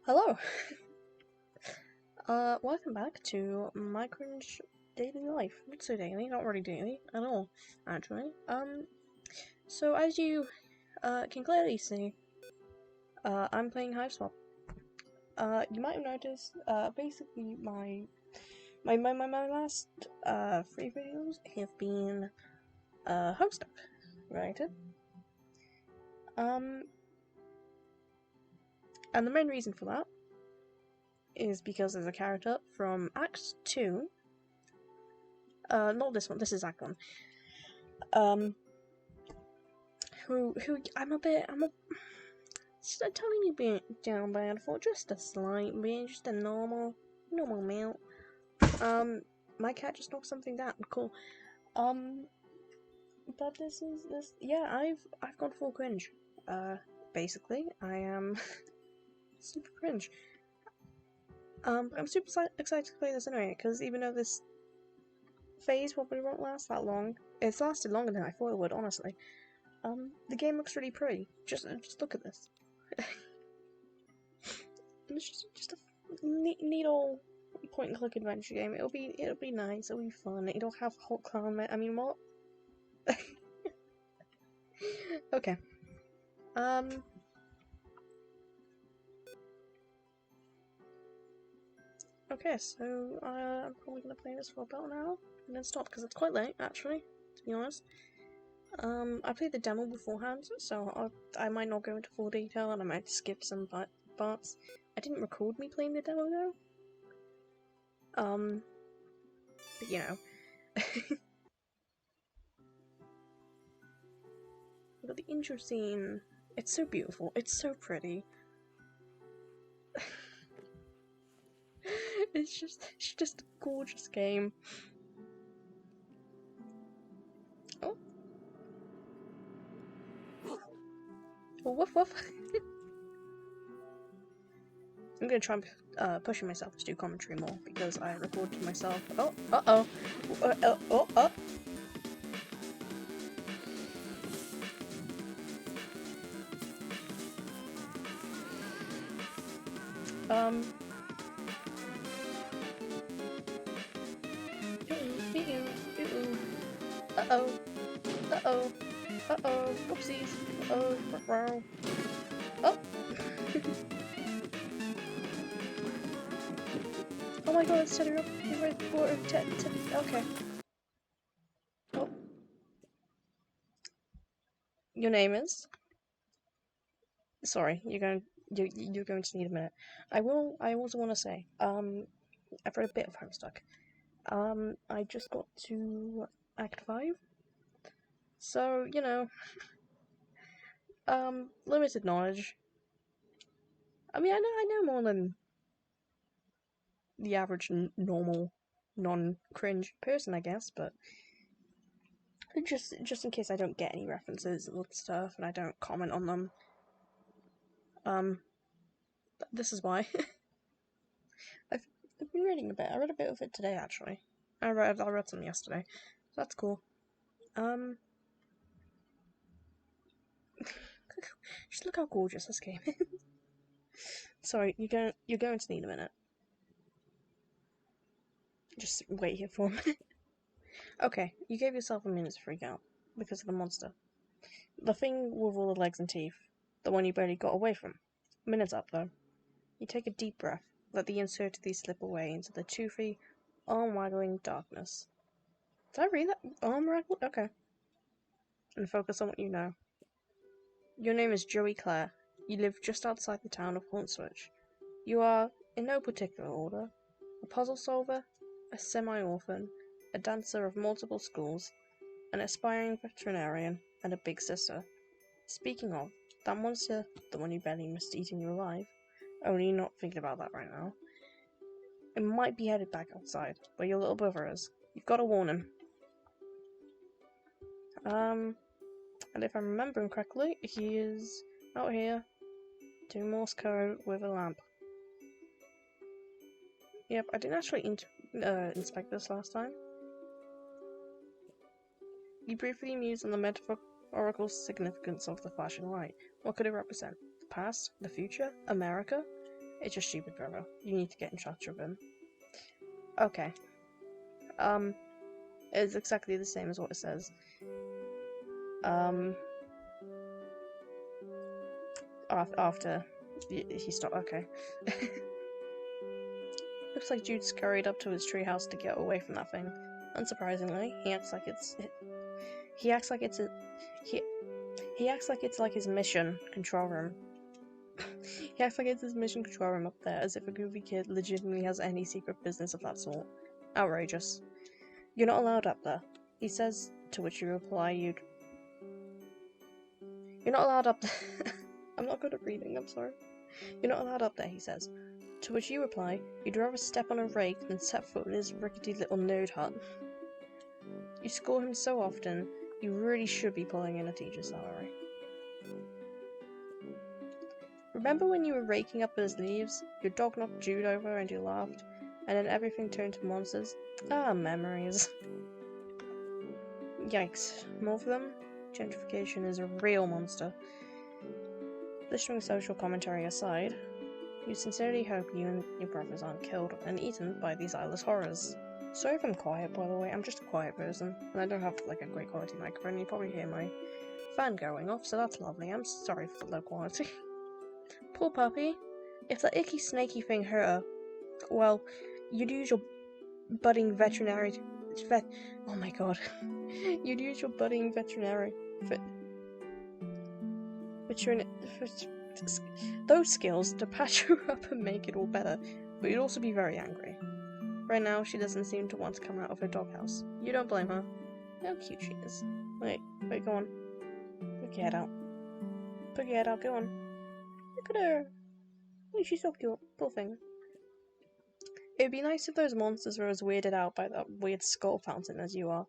Hello! Welcome back to my cringe daily life. Not so daily, not really daily at all, actually. So as you, can clearly see, I'm playing Hiveswap. You might have noticed, basically my last, three videos have been, Homestuck related. And the main reason for that is because there's a character from Act 2. Not this one, this is Act 1. Who I'm just a tiny bit down bad for, just a slight bit, just a normal amount. My cat just knocked something down, cool. But yeah, I've gone full cringe. Basically, I am super cringe. I'm super excited to play this anyway, because even though this phase probably won't last that long, it's lasted longer than I thought it would, honestly. The game looks really pretty. Just look at this. It's just a neat old point and click adventure game. It'll be nice. It'll be fun. It'll have hot clown. I mean, what? Okay. Okay, so I'm probably gonna play this for about an hour and then stop because it's quite late, actually. To be honest. I played the demo beforehand, so I might not go into full detail and I might skip some parts. I didn't record me playing the demo though. But you know. But the intro scene, it's so beautiful, it's so pretty. it's just a gorgeous game. Oh. Oh, woof woof. I'm gonna try pushing myself to do commentary more because I recorded myself. Oh, oh. Uh-oh, oopsies, oh. Oh my god, it's setting up right for okay. Oh. Your name is? Sorry, you're going to need a minute. I also want to say, I've read a bit of Homestuck. I just got to Act 5. So, you know, limited knowledge. I mean, I know more than the average normal, non-cringe person, I guess, but just in case I don't get any references and stuff and I don't comment on them. This is why. I've been reading a bit. I read a bit of it today, actually. I read some yesterday. So that's cool. Just look how gorgeous this game is. Sorry, you're going to need a minute. Just wait here for a minute. Okay, you gave yourself a minute to freak out because of the monster. The thing with all the legs and teeth. The one you barely got away from. Minute's up, though. You take a deep breath. Let the uncertainty slip away into the toothy, arm-waggling darkness. Did I read that? Arm-waggling? Okay. And focus on what you know. Your name is Joey Clare. You live just outside the town of Homestuck. You are, in no particular order, a puzzle solver, a semi-orphan, a dancer of multiple schools, an aspiring veterinarian, and a big sister. Speaking of, that monster, the one you barely missed eating you alive, only not thinking about that right now, it might be headed back outside, where your little brother is. You've got to warn him. And if I'm remembering correctly, he is out here doing Morse code with a lamp. Yep, I didn't actually inspect this last time. You briefly mused on the metaphorical significance of the flashing light. What could it represent? The past? The future? America? It's your stupid brother. You need to get in touch with him. Okay. It's exactly the same as what it says. After he stopped. Okay. Looks like Jude scurried up to his treehouse to get away from that thing. Unsurprisingly, he acts like it's like his mission control room. He acts like it's his mission control room up there, as if a goofy kid legitimately has any secret business of that sort. Outrageous. You're not allowed up there, he says, to which you reply You're not allowed up there. I'm not good at reading, I'm sorry. You're not allowed up there, he says. To which you reply, you'd rather step on a rake than set foot in his rickety little nerd hut. You score him so often, you really should be pulling in a teacher's salary. Remember when you were raking up those leaves, your dog knocked Jude over and you laughed, and then everything turned to monsters? Ah, memories. Yikes. More for them? Gentrification is a real monster. Blistering social commentary aside, you sincerely hope you and your brothers aren't killed and eaten by these eyeless horrors. Sorry if I'm quiet, by the way, I'm just a quiet person, and I don't have like a great quality microphone. You probably hear my fan going off, so that's lovely. I'm sorry for the low quality. Poor puppy. If that icky snaky thing hurt her, well, you'd use your budding veterinary oh my god. You'd use your budding veterinary those skills to patch her up and make it all better, but you'd also be very angry. Right now, she doesn't seem to want to come out of her doghouse. You don't blame her. How cute she is. Wait, go on. Look your head out. Put your head out, go on. Look at her. Oh, she's so cute. Poor thing. It'd be nice if those monsters were as weirded out by that weird skull fountain as you are.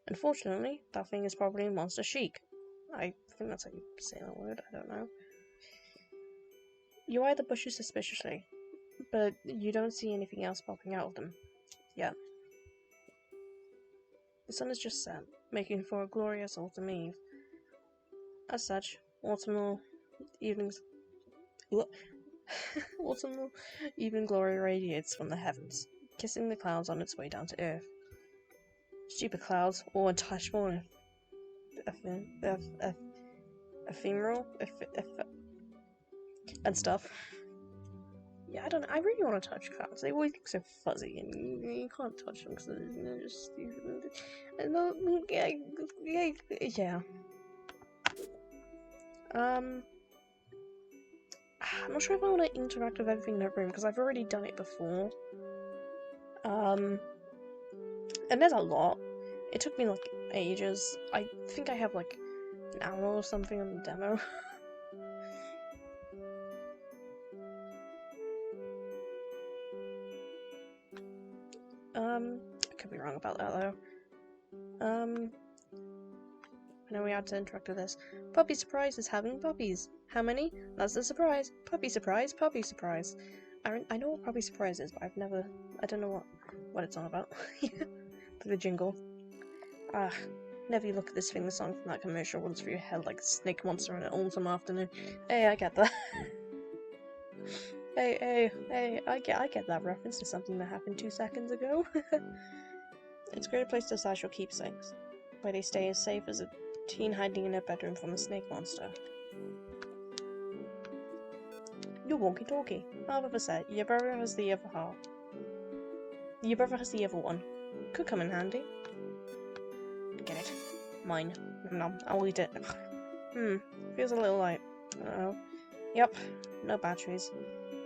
Unfortunately, that thing is probably monster chic. I think that's how you say that word, I don't know. You eye the bushes suspiciously, but you don't see anything else popping out of them. Yet. The sun has just set, making for a glorious autumn eve. As such, autumnal evenings... autumnal evening glory radiates from the heavens, kissing the clouds on its way down to earth. Stupid clouds, all untouchable and ephemeral and stuff. Yeah, I don't know. I really want to touch clouds. They always look so fuzzy, and you can't touch them because they're just. Yeah. I'm not sure if I want to interact with everything in that room because I've already done it before. And there's a lot. It took me like ages. I think I have like an hour or something on the demo. I could be wrong about that though. I know we had to interact with this. Puppy Surprise is having puppies. How many? That's the surprise. Puppy Surprise, Puppy Surprise. I know what Puppy Surprise is, but I don't know what it's on about. The jingle. Never you look at this thing, the song from that commercial runs through your head like a snake monster on an autumn afternoon. Hey, I get that. Hey, I get that reference to something that happened 2 seconds ago. It's a great place to stash your keepsakes, where they stay as safe as a teen hiding in their bedroom from a snake monster. You're walkie-talkie. Half of a set. Your brother has the other half. Your brother has the other one. Could come in handy. Get it. Mine. No, I'll eat it. Feels a little light. Uh-oh. Yep. No batteries.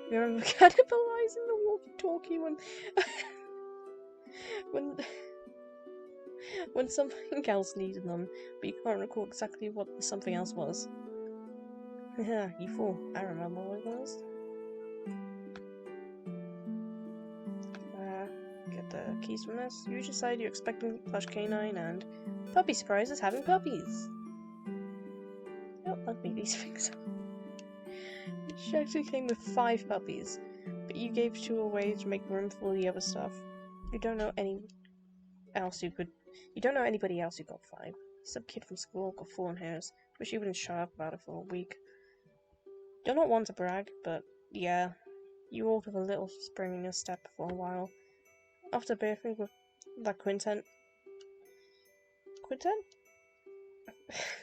You remember cannibalizing the walkie-talkie when something else needed them, but you can't recall exactly what the something else was. Yeah, you fool. I remember what it was. Get the keys from this. You decide you're expecting plush canine and Puppy Surprise is having puppies. Don't love me these things. She actually came with 5 puppies, but you gave 2 away to make room for all the other stuff. You don't know anybody else who got 5. Some kid from school got 4 in hers, but she wouldn't shut up about it for a week. You're not one to brag, but yeah, You walk with a little spring in your step for a while. After bathing with that quintet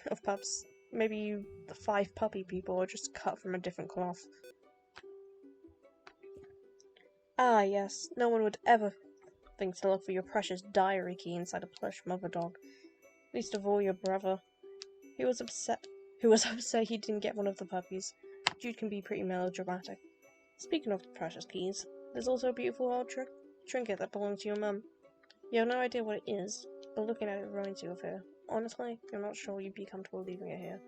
of pups, maybe you, the 5 puppy people, are just cut from a different cloth. Ah, yes, no one would ever think to look for your precious diary key inside a plush mother dog. Least of all your brother. Who was upset he didn't get one of the puppies. Jude can be pretty melodramatic. Speaking of the precious keys, there's also a beautiful old trinket that belongs to your mum. You have no idea what it is, but looking at it reminds you of her. Honestly, you're not sure you'd be comfortable leaving it here.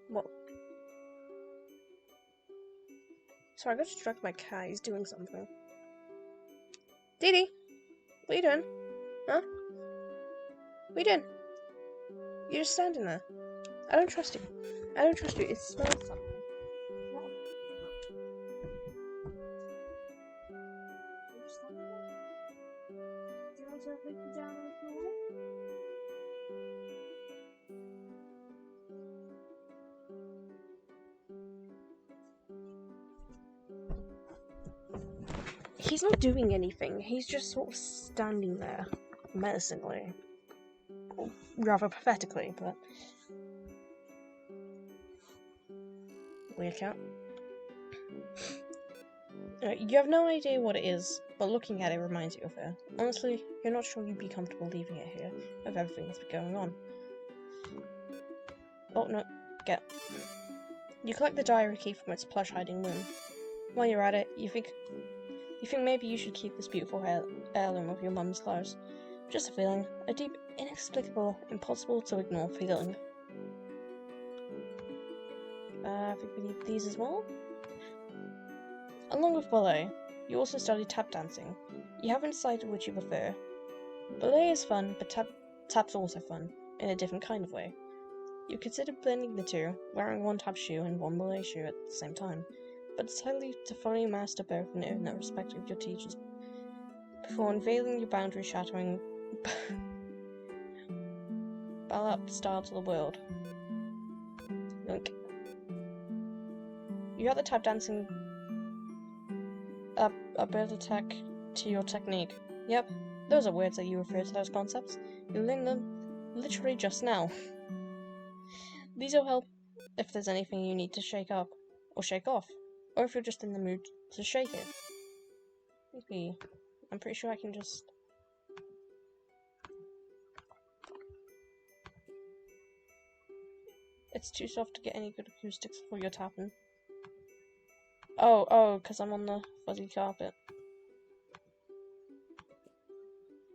What? Sorry, I got distracted by my cat. He's doing something. Dee, what are you doing? Huh? What are you doing? You're just standing there. I don't trust you. I don't trust you. It smells something. He's not doing anything. He's just sort of standing there, menacingly. Rather pathetically, but... Weird cat. You have no idea what it is, but looking at it reminds you of her. Honestly, you're not sure you'd be comfortable leaving it here, with everything that's been going on. Oh, no. Get. You collect the diary key from its plush hiding room. While you're at it, you think maybe you should keep this beautiful heirloom of your mum's clothes. Just a feeling. A deep, inexplicable, impossible to ignore feeling. I think we need these as well. Along with ballet, you also study tap dancing. You haven't decided which you prefer. Ballet is fun, but tap's also fun, in a different kind of way. You consider blending the two, wearing one tap shoe and one ballet shoe at the same time, but decided to fully master both and earn the respect of your teachers before unveiling your boundary-shattering ballad style to the world. Yoink. You got the tap dancing ability to your technique. Yep, those are words that you refer to those concepts. You learned them literally just now. These will help if there's anything you need to shake up, or shake off, or if you're just in the mood to shake it. Maybe. I'm pretty sure I can just... It's too soft to get any good acoustics before you're tapping. Oh, because I'm on the fuzzy carpet.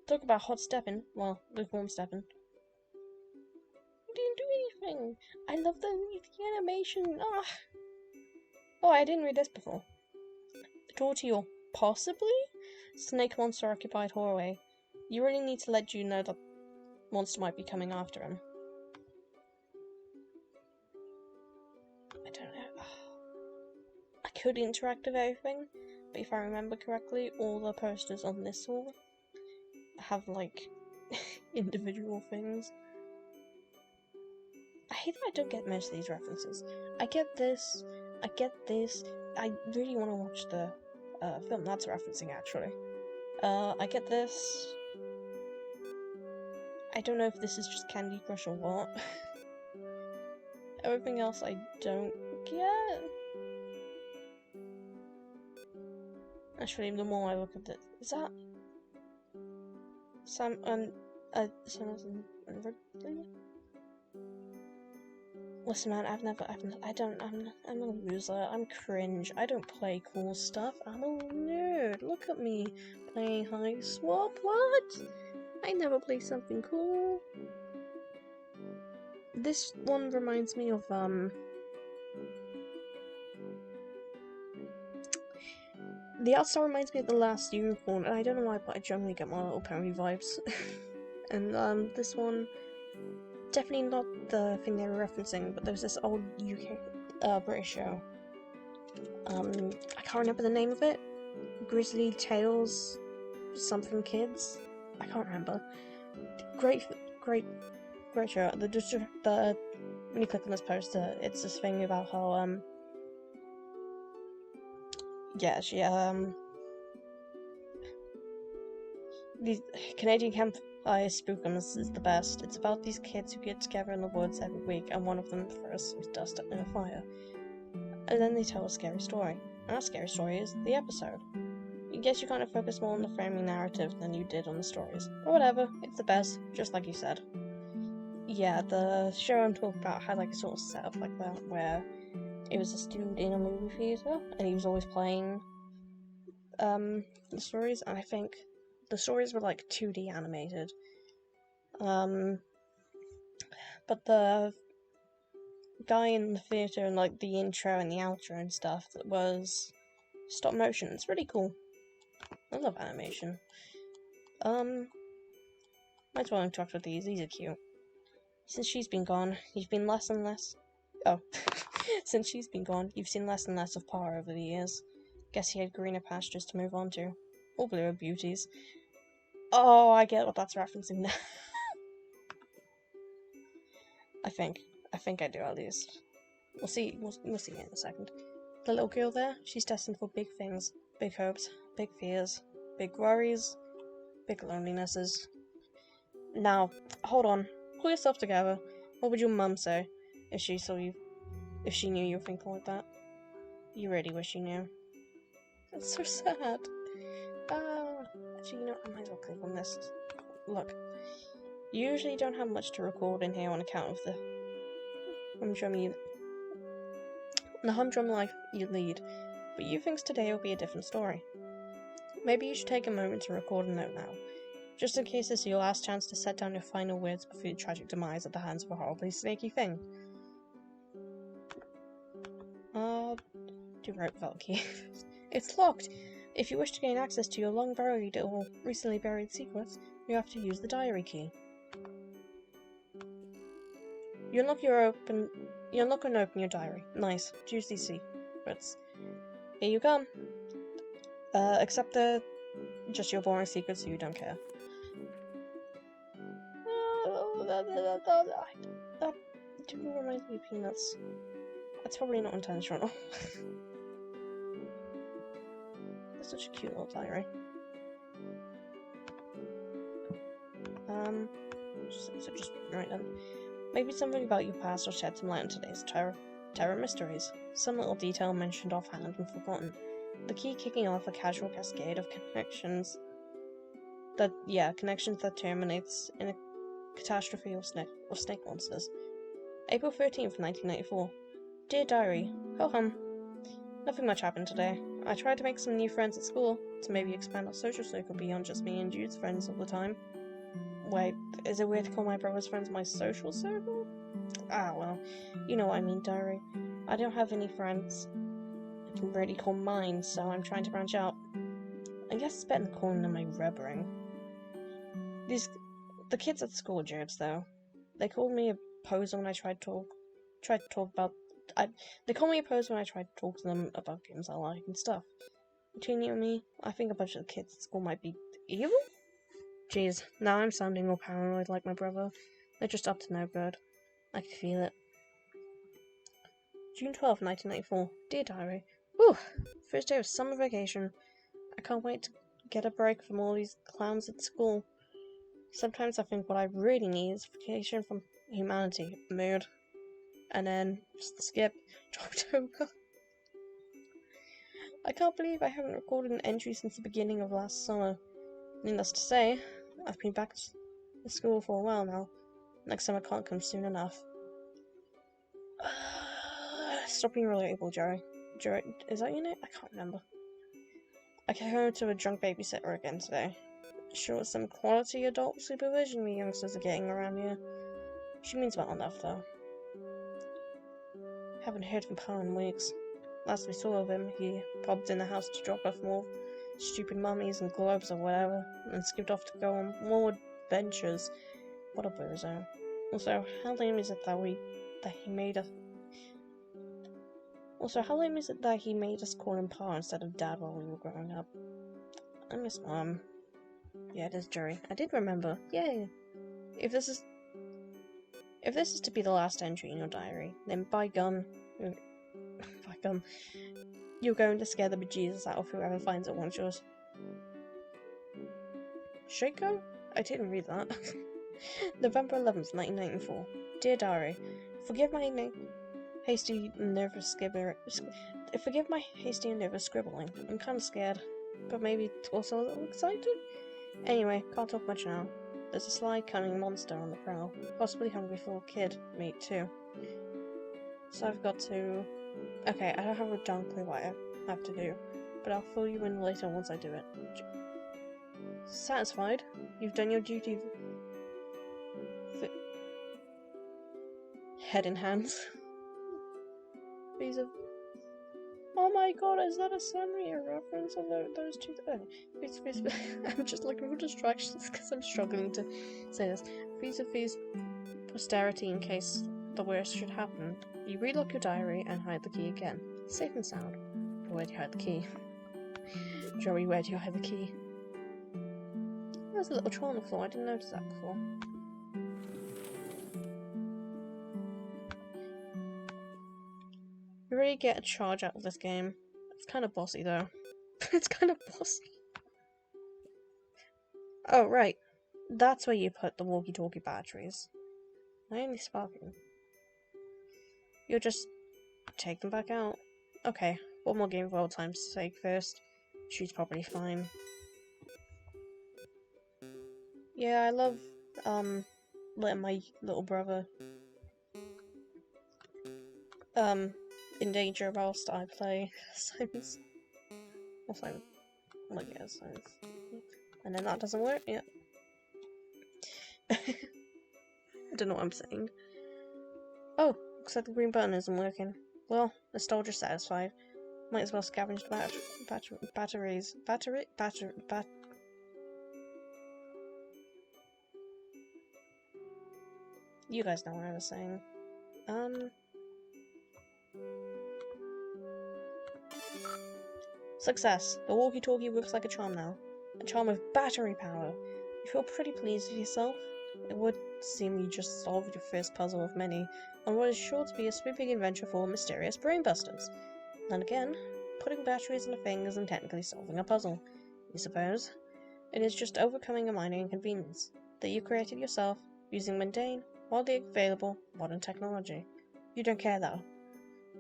Talk about hot stepping. Well, lukewarm stepping. You didn't do anything. I love the animation. Ah. Oh, I didn't read this before. The door to your possibly snake monster occupied hallway. You really need to let Jude know that monster might be coming after him. I don't know. I could interact with everything, but if I remember correctly, all the posters on this wall have like individual things. I hate that I don't get most of these references. I get this. I really want to watch the film that's referencing, actually. I get this. I don't know if this is just Candy Crush or what. Everything else I don't get. Actually, the more I look at it, is that Sam and Ridley? Listen, man, I'm a loser. I'm cringe. I don't play cool stuff. I'm a nerd. Look at me playing Hiveswap. What? I never play something cool. This one reminds me of the art style reminds me of The Last Unicorn, and I don't know why, but I generally get My Little Pony vibes. And this one, definitely not the thing they were referencing, but there was this old UK British show. I can't remember the name of it. Grizzly Tales something kids. I can't remember. Great show. The when you click on this poster, it's this thing about how Yeah, these Canadian Campfire Spookums is the best. It's about these kids who get together in the woods every week, and one of them throws some dust in a fire. And then they tell a scary story. And that scary story is the episode. I guess you kind of focus more on the framing narrative than you did on the stories. But whatever, it's the best, just like you said. Yeah, the show I'm talking about had like a sort of setup like that, where it was this dude in a movie theater, and he was always playing the stories, and I think the stories were like 2D animated. But the guy in the theater and like the intro and the outro and stuff that was stop motion. It's really cool. I love animation. Might as well interact with these. These are cute. Since she's been gone, you've been less and less. Oh, since she's been gone, you've seen less and less of Pa over the years. Guess he had greener pastures to move on to. All bluer beauties. Oh, I get what that's referencing now. I think I do at least. We'll see. We'll see in a second. The little girl there, she's destined for big things, big hopes, big fears, big worries, big lonelinesses. Now, hold on. Pull yourself together. What would your mum say if she saw you? If she knew you were thinking like that? You really wish you knew. That's so sad. Actually, you know, I might as well click on this. Look, you usually don't have much to record in here on account of the humdrum life you lead, but you think today will be a different story. Maybe you should take a moment to record a note now, just in case this is your last chance to set down your final words before your tragic demise at the hands of a horribly snaky thing. Do right without key. It's locked! If you wish to gain access to your long buried or recently buried secrets, you have to use the diary key. You unlock and open your diary. Nice. Choose these secrets. Here you come. Except they're just your boring secrets, so you don't care. That reminds me of Peanuts. That's probably not intentional. That's such a cute little diary. So just right then. Maybe something about your past will shed some light on today's terror mysteries. Some little detail mentioned offhand and forgotten. The key kicking off a casual cascade of connections that terminates in a catastrophe of snake monsters. April 13th, 1994. Dear Diary, ho-hum. Nothing much happened today. I tried to make some new friends at school, to maybe expand our social circle beyond just me and Jude's friends all the time. Wait, is it weird to call my brother's friends my social circle? Ah, well, you know what I mean, Diary. I don't have any friends I can really call mine, so I'm trying to branch out. I guess it's better than calling them my rubbering. The kids at school are jerks, though. They called me a poser when I tried to talk about. They called me a poser when I tried to talk to them about games I like and stuff. Between you and me, I think a bunch of the kids at school might be evil? Jeez, now I'm sounding all paranoid like my brother. They're just up to no good. I can feel it. June 12th, 1994. Dear Diary. Whew! First day of summer vacation. I can't wait to get a break from all these clowns at school. Sometimes I think what I really need is vacation from humanity. Mood. And then, just skip to October. I can't believe I haven't recorded an entry since the beginning of last summer. Needless to say, I've been back to school for a while now. Next summer can't come soon enough. Stop being relatable, Jerry. Jerry, is that your name? I can't remember. I came home to a drunk babysitter again today. Sure, some quality adult supervision we youngsters are getting around here. She means well enough, though. Haven't heard from Pa in weeks. Last we saw of him, he popped in the house to drop off more stupid mummies and globes or whatever, and skipped off to go on more adventures. What a bozo. Also, how lame is it that he made us call him Pa instead of Dad while we were growing up? I miss Mom. Yeah, it is Jerry. I did remember. Yay! If this is to be the last entry in your diary, then by gum, like, you're going to scare the bejesus out of whoever finds it once yours. Shaco? I didn't read that. November 11th, 1994. Dear Diary, forgive my hasty and nervous scribbling. I'm kind of scared, but maybe also a little excited. Anyway, can't talk much now. There's a sly, cunning monster on the prowl, possibly hungry for kid meat too. So I've got to... Okay, I don't have a darn clue what I have to do, but I'll fill you in later once I do it. Satisfied? You've done your duty. Head in hands. These are... Oh my god, is that a summary, a reference of those two? I'm just looking for distractions because I'm struggling to say this. Vis-a-vis posterity in case the worst should happen. You relock your diary and hide the key again. Safe and sound. But where do you hide the key? Joey, where do you hide the key? There's a little troll on the floor, I didn't notice that before. You really get a charge out of this game. It's kind of bossy though. It's kind of bossy. Oh, right. That's where you put the walkie-talkie batteries. Why are they sparking? You'll just take them back out. Okay, one more game for old time's sake first. She's probably fine. Yeah, I love, letting my little brother, in danger whilst I play Simon's. Or Simon. Well, yeah, Simon's. And then that doesn't work, yeah. I don't know what I'm saying. Oh, looks like the green button isn't working. Well, nostalgia satisfied. Might as well scavenge the batteries. You guys know what I was saying. Success. The walkie-talkie works like a charm now. A charm with battery power. You feel pretty pleased with yourself. It would seem you just solved your first puzzle of many on what is sure to be a sweeping adventure for mysterious brainbusters. Then again, putting batteries in a thing isn't technically solving a puzzle, you suppose. It is just overcoming a minor inconvenience that you created yourself using mundane, widely available modern technology. You don't care though.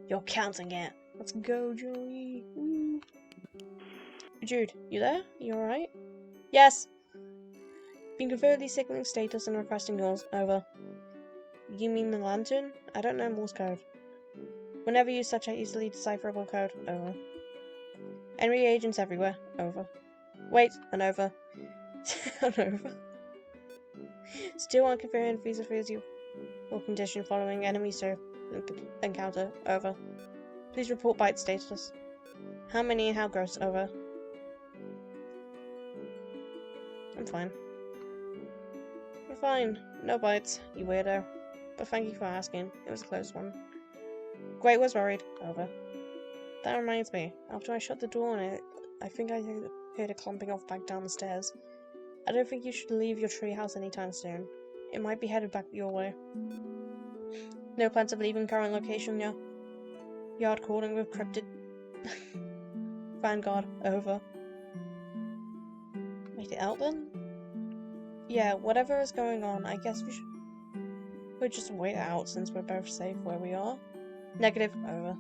You're counting it. Let's go, Joey. Woo. Jude, you there? You alright? Yes! Been conferred signaling status and requesting yours. Over. You mean the lantern? I don't know Morse code. Whenever use such a easily decipherable code. Over. Enemy agents everywhere. Over. Wait, and over. And over. Still unconfirmed vis-a-vis your condition following enemy encounter. Over. Please report bite status. How many and how gross? Over. I'm fine. I'm fine. No bites, you weirdo. But thank you for asking. It was a close one. Great was worried. Over. That reminds me. After I shut the door on it, I think I heard it clumping off back down the stairs. I don't think you should leave your treehouse anytime soon. It might be headed back your way. No plans of leaving current location, yeah? Yard calling with cryptid... Vanguard. Over. Wait it out then? Yeah, whatever is going on, I guess we'll just wait it out since we're both safe where we are. Negative. Over.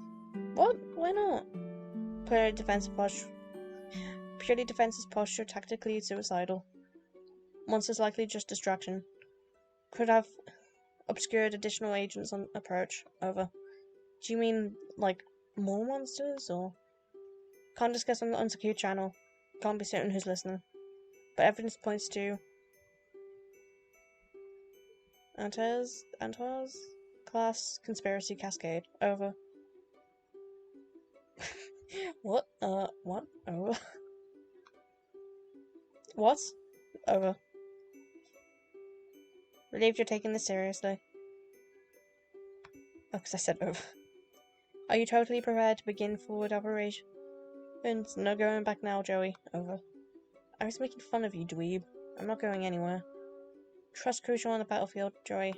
What? Why not? Purely defensive posture, tactically suicidal. Monsters likely just distraction. Could have obscured additional agents on approach. Over. Do you mean, like, more monsters, or? Can't discuss on the unsecure channel. Can't be certain who's listening. But evidence points to... Antares? Class Conspiracy Cascade. Over. What? What? Over. What? Over. Relieved you're taking this seriously. Oh, because I said over. Are you totally prepared to begin forward operations? No going back now, Joey. Over. I was making fun of you, dweeb. I'm not going anywhere. Trust crucial on the battlefield, Joey.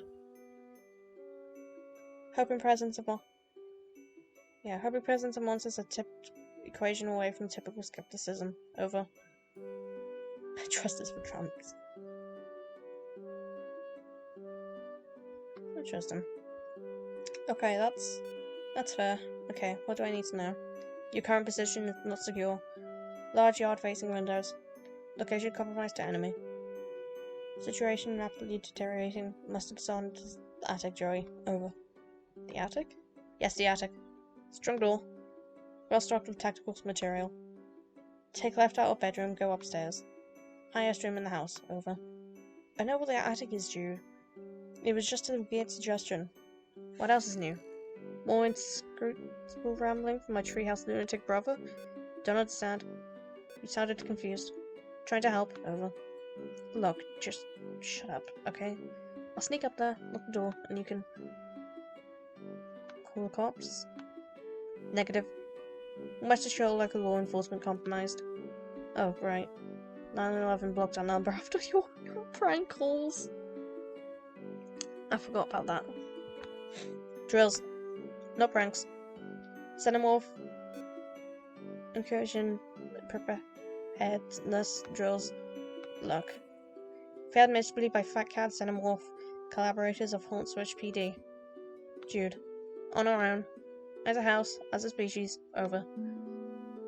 Hope and presence of all. Yeah, hobby presents and monsters are tipped equation away from typical skepticism. Over. I trust this for trumps. I trust him. Okay, that's fair. Okay, what do I need to know? Your current position is not secure. Large yard facing windows. Location compromised to enemy. Situation rapidly deteriorating. Must have gone to the attic, Joey. Over. The attic? Yes, the attic. Strong door. Well stocked with tactical material. Take left out of bedroom, go upstairs. Highest room in the house. Over. I know where the attic is, Jude. It was just a weird suggestion. What else is new? More inscrutable rambling from my treehouse lunatic brother? Don't understand. You sounded confused. Trying to help. Over. Look, just shut up, okay? I'll sneak up there, lock the door, and you can call the cops. Negative. West Australia local law enforcement compromised. Oh, right. 911 blocked our number after your prank calls. I forgot about that. Drills. No pranks. Xenomorph. Incursion. Preparedness. Drills. Look. Failed miserably by Fat Cat Xenomorph, collaborators of Haunt Switch PD. Jude. On our own. As a house, as a species. Over.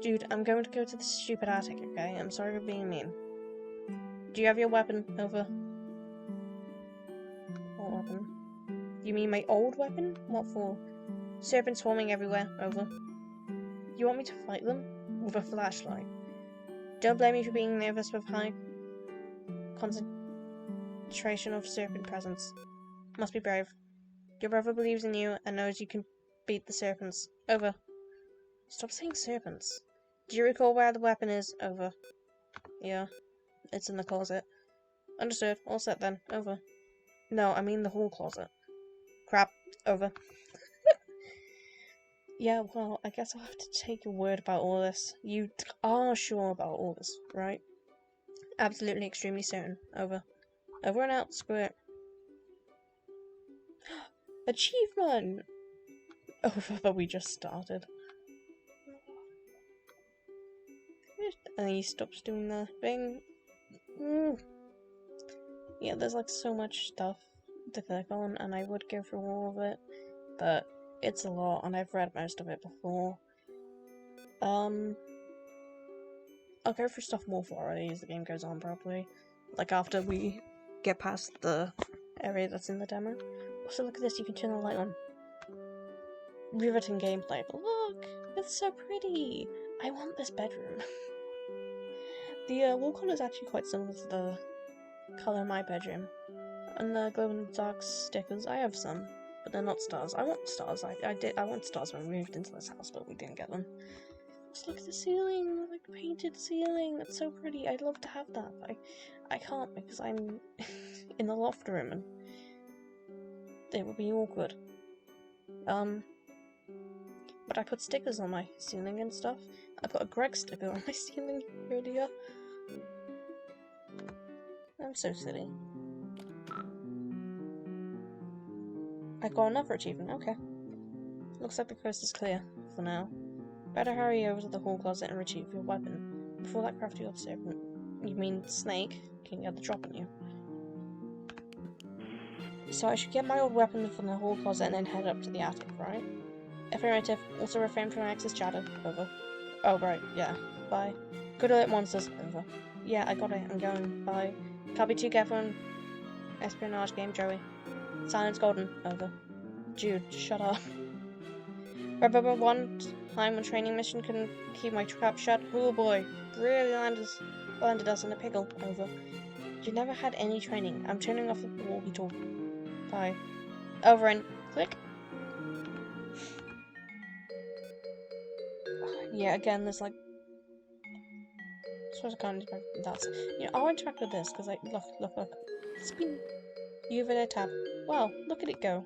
Jude, I'm going to go to the stupid attic, okay? I'm sorry for being mean. Do you have your weapon? Over. What weapon? You mean my old weapon? What for? Serpents swarming everywhere. Over. You want me to fight them? With a flashlight. Don't blame me for being nervous with high concentration of serpent presence. Must be brave. Your brother believes in you and knows you can beat the serpents. Over. Stop saying serpents. Do you recall where the weapon is? Over. Yeah. It's in the closet. Understood. All set then. Over. No, I mean the hall closet. Crap. Over. Yeah, well, I guess I'll have to take your word about all this. You are sure about all this, right? Absolutely, extremely certain. Over. Over and out. Screw it. Achievement! Over, but we just started. And he stops doing the thing. Yeah, there's like so much stuff to click on, and I would go through all of it, but it's a lot, and I've read most of it before. I'll go through stuff more thoroughly as the game goes on, probably. Like after we get past the area that's in the demo. Also, look at this, you can turn the light on. Riveting gameplay, but look! It's so pretty! I want this bedroom. The wall colour is actually quite similar to the colour in my bedroom. And the glow-in-the-dark stickers, I have some, but they're not stars. I want stars. I want stars when we moved into this house, but we didn't get them. Just look at the ceiling, like painted ceiling. That's so pretty. I'd love to have that. I can't because I'm in the loft room, and it would be awkward. But I put stickers on my ceiling and stuff. I put a Greg sticker on my ceiling earlier. I'm so silly. I got another achievement, okay. Looks like the coast is clear, for now. Better hurry over to the hall closet and retrieve your weapon, before that crafty old serpent, you mean snake, can get the drop on you. So I should get my old weapon from the hall closet and then head up to the attic, right? Affirmative, also refrain from access chatter, over. Oh right, yeah, bye. Good alert monsters, over. Yeah, I got it, I'm going, bye. Can't be too careful in espionage game, Joey. Silence golden, over. Jude, shut up. Remember one time when training mission couldn't keep my trap shut? Oh boy, really landed us in a pickle, over. You never had any training. I'm turning off the walkie-talkie. Bye. Over and click. Yeah, again, there's like... I suppose I can't interact with that. You know, I'll interact with this, because look. Spin. You over there, tab. Wow, look at it go.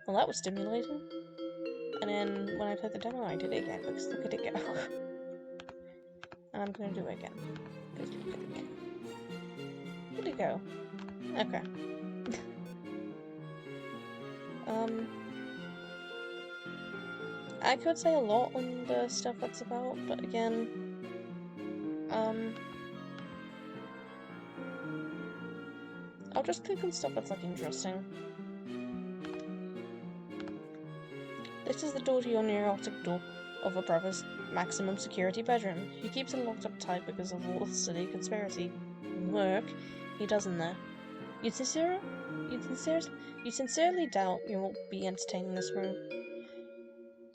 Well, that was stimulating. And then, when I played the demo, I did it again, because look at it go. And I'm gonna do it again. Because look at it go. Look at it go. Okay. I could say a lot on the stuff that's about, but again, I'll just click on stuff that's like interesting. This is the door to your neurotic door of a brother's maximum security bedroom. He keeps it locked up tight because of all the silly conspiracy work he does in there. You sincerely doubt you'll be entertaining this room.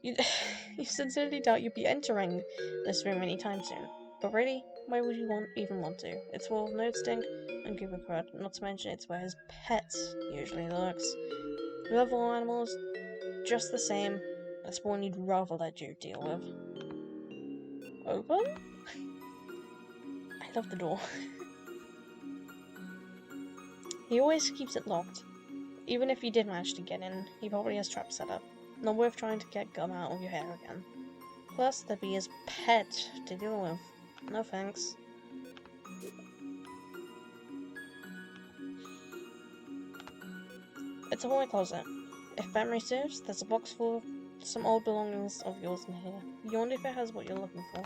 You sincerely doubt you'll be entering this room anytime soon. But really, why would you even want to? It's full of node stink and Goober crud, not to mention it's where his pets usually lurks. We love all animals just the same. That's one you'd rather let you deal with. Open? I love the door. He always keeps it locked. Even if you did manage to get in, he probably has traps set up. Not worth trying to get gum out of your hair again. Plus, there'd be his pet to deal with. No thanks. It's a hallway closet. If memory serves, there's a box full of some old belongings of yours in here. You wonder if it has what you're looking for.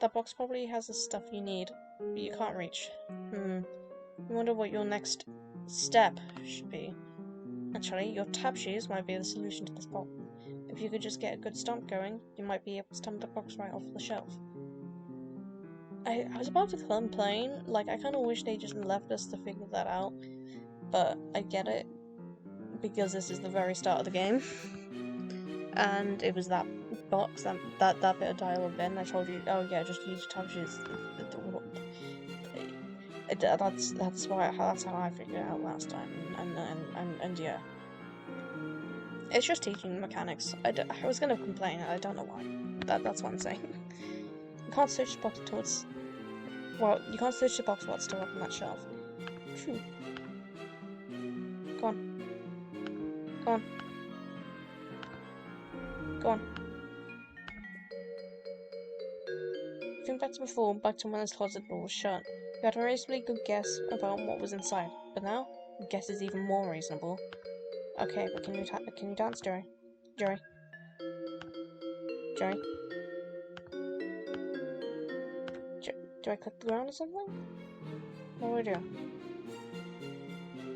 That box probably has the stuff you need, but you can't reach. You wonder what your next step should be. Actually, your tap shoes might be the solution to this problem. If you could just get a good stomp going, you might be able to stomp the box right off the shelf. I was about to complain, like, I kind of wish they just left us to figure that out, but I get it, because this is the very start of the game, and it was that box, that bit of dialogue then, I told you, oh yeah, just use your tap shoes. That's how I figured it out last time, and yeah. It's just teaching mechanics. I was gonna complain, I don't know why. That's what I'm saying. You can't search the box until it's... Well, you can't search the box while it's still up on that shelf. Phew. Go on. Go on. Go on. Think back to before, back to when this closet door was shut. You had a reasonably good guess about what was inside, but now, your guess is even more reasonable. Okay, but can you dance, Jerry? Jerry? Jerry? Do I click the ground or something? What do I do?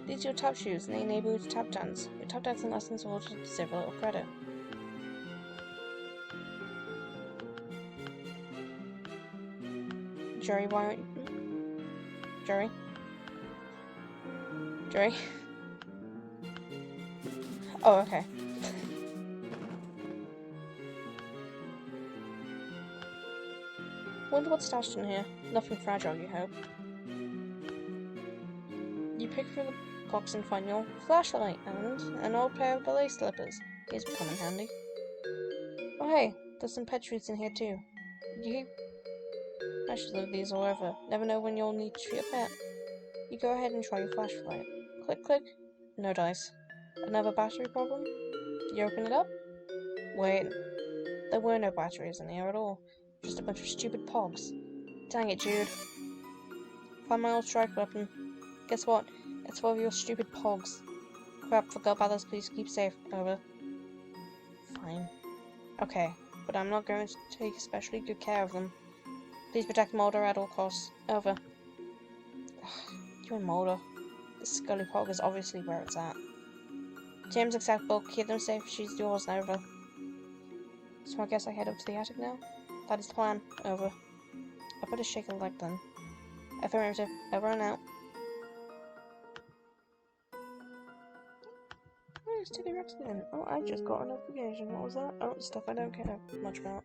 These are your tap shoes, and they enable you to tap dance. Your tap dancing lessons will just deserve a little credit. Jerry, why aren't you... Jerry? Jerry? Oh, okay. Wonder what's stashed in here. Nothing fragile, you hope. You pick through the box and find your flashlight and an old pair of ballet slippers. These will come in handy. Oh hey, there's some pet treats in here too. I should leave these all over. Never know when you'll need to treat a pet. You go ahead and try your flashlight. Click, click. No dice. Another battery problem? Did you open it up? Wait. There were no batteries in here at all. Just a bunch of stupid pogs. Dang it, Jude. Find my old strike weapon. Guess what? It's full of your stupid pogs. Crap, forgot about those. Please keep safe. Over. Fine. Okay, but I'm not going to take especially good care of them. Please protect Mulder at all costs. Over. Ugh, you and Mulder. The Scully Pog is obviously where it's at. Terms acceptable. Keep them safe. She's yours. Over. So I guess I head up to the attic now? That is the plan. Over. I better shake a leg then. Affirmative. Over and out. Oh, it's Teddy Rex again. Oh, I just got a notification. What was that? Oh, stuff I don't care much about.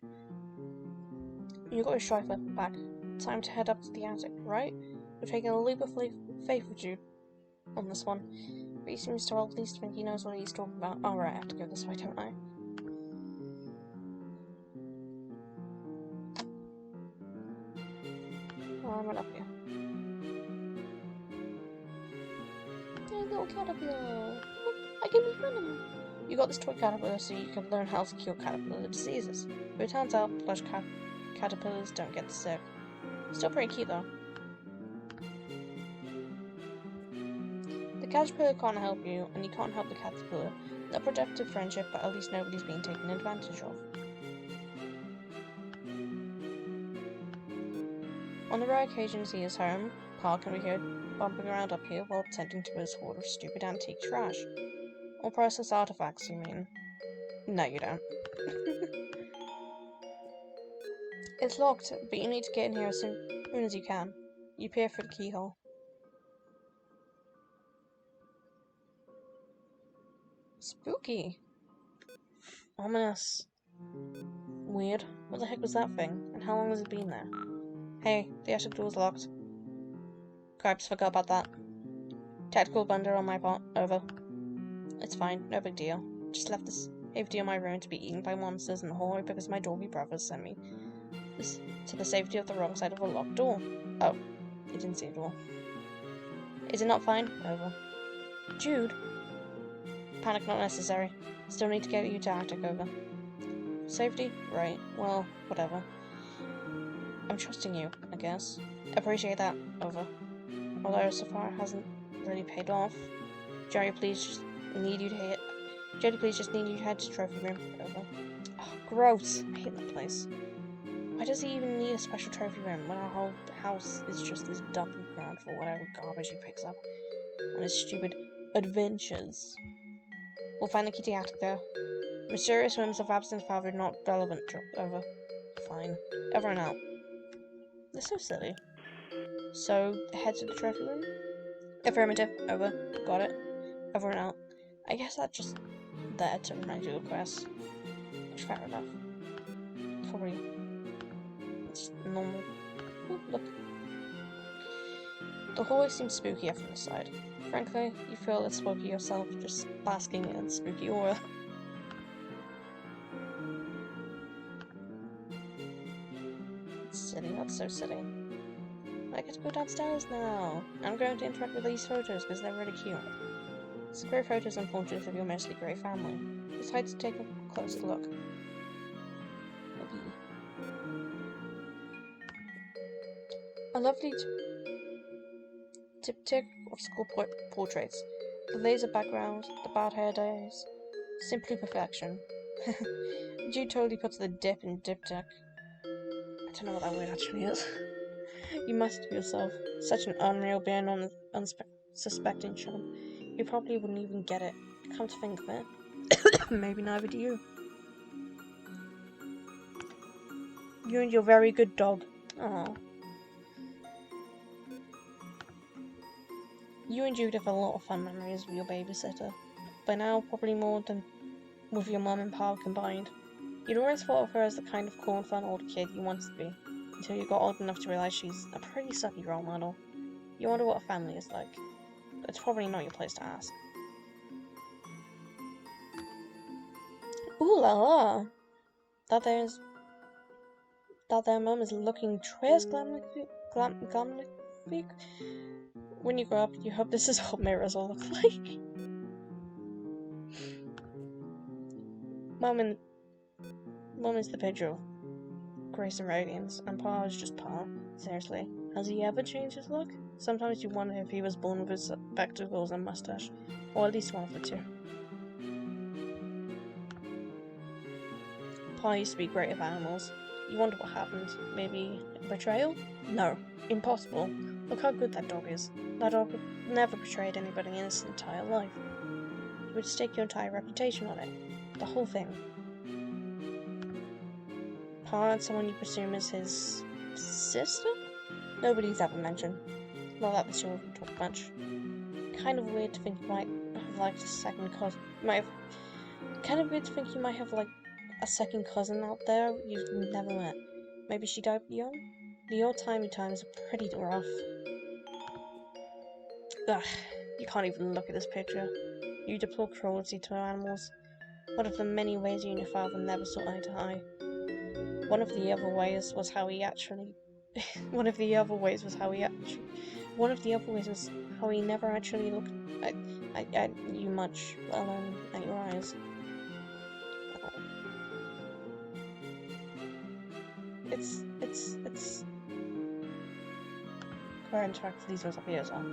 You got your strike weapon back. Time to head up to the attic, right? We're taking a leap of faith with you on this one. But he seems to at least think he knows what he's talking about. Oh, right, I have to go this way, don't I? Oh, I'm right up here. Hey, little caterpillar. Look, I can befriend him. You got this toy caterpillar so you can learn how to cure caterpillar diseases. But it turns out plush caterpillars don't get sick. Still pretty cute though. The caterpillar can't help you, and you can't help the caterpillar. A productive friendship, but at least nobody's being taken advantage of. On the rare occasions he is home, Pa can be heard bumping around up here while tending to his hoard of stupid antique trash. Or priceless artifacts, you mean? No, you don't. It's locked, but you need to get in here as soon as you can. You peer through the keyhole. Spooky. Ominous. Weird. What the heck was that thing? And how long has it been there? Hey, the attic door's locked. Cripes, forgot about that. Tactical blunder on my part. Over. It's fine, no big deal. Just left this safety in my room to be eaten by monsters in the hallway because my doggy brothers sent me this to the safety of the wrong side of a locked door. Oh, you didn't see a door. Is it not fine? Over. Jude? Panic not necessary. Still need to get you to attic. Over. Safety? Right. Well, whatever. I'm trusting you, I guess. Appreciate that. Over. Although so far it hasn't really paid off. Jerry, please just need you to head to trophy room. Over. Oh, gross. I hate that place. Why does he even need a special trophy room when our whole house is just this dumping ground for whatever garbage he picks up on his stupid adventures? We'll find the key to the attic though. Mysterious whims of absent father not relevant. Over. Fine. Everyone out. They're so silly. So, head to the trophy room? Affirmative. Over. Got it. Everyone out. I guess that's just there to remind you of the quest. Which, fair enough. Probably. It's normal. Ooh, look. The hallway seems spookier from this side. Frankly, you feel less spooky yourself, just basking in the spooky aura. It's silly, not so silly. I get to go downstairs now. I'm going to interact with these photos because they're really cute. It's great photos and portraits of your mostly grey family. Decide to take a closer look. A lovely diptych of school portraits. The laser background, the bad hair days. Simply perfection. Jude totally puts the dip in diptych. I don't know what that word actually is. You must be yourself. Such an unreal being on unsuspecting chum. You probably wouldn't even get it. Come to think of it. Maybe neither do you. You and your very good dog. Aww. You and Jude have a lot of fun memories with your babysitter. By now, probably more than with your mum and pa combined. You'd always thought of her as the kind of cool and fun older kid you wanted to be, until you got old enough to realize she's a pretty sucky role model. You wonder what a family is like, but it's probably not your place to ask. Ooh la la! That their mum is looking tres glamnifique. When you grow up, you hope this is what mirrors will look like. Mum is the picture of grace and radiance, and Pa is just Pa. Seriously, has he ever changed his look? Sometimes you wonder if he was born with his spectacles and mustache, or at least one of the two. Pa used to be great with animals. You wonder what happened. Maybe a betrayal? No. Impossible. Look how good that dog is. That dog would never betrayed anybody in his entire life. He would stake your entire reputation on it. The whole thing. Pa and someone you presume is his sister? Nobody's ever mentioned. Not that the two of them talk much. Kind of weird to think you might have liked a second cousin. Kind of weird to think you might have a second cousin out there you've never met. Maybe she died young? The old-timey times are pretty rough. Ugh, you can't even look at this picture. You deplore cruelty to animals. One of the many ways you and your father never saw eye to eye. One of the other ways was how he never actually looked at you much, let alone at your eyes. It's... Where interact with these ones up here as well.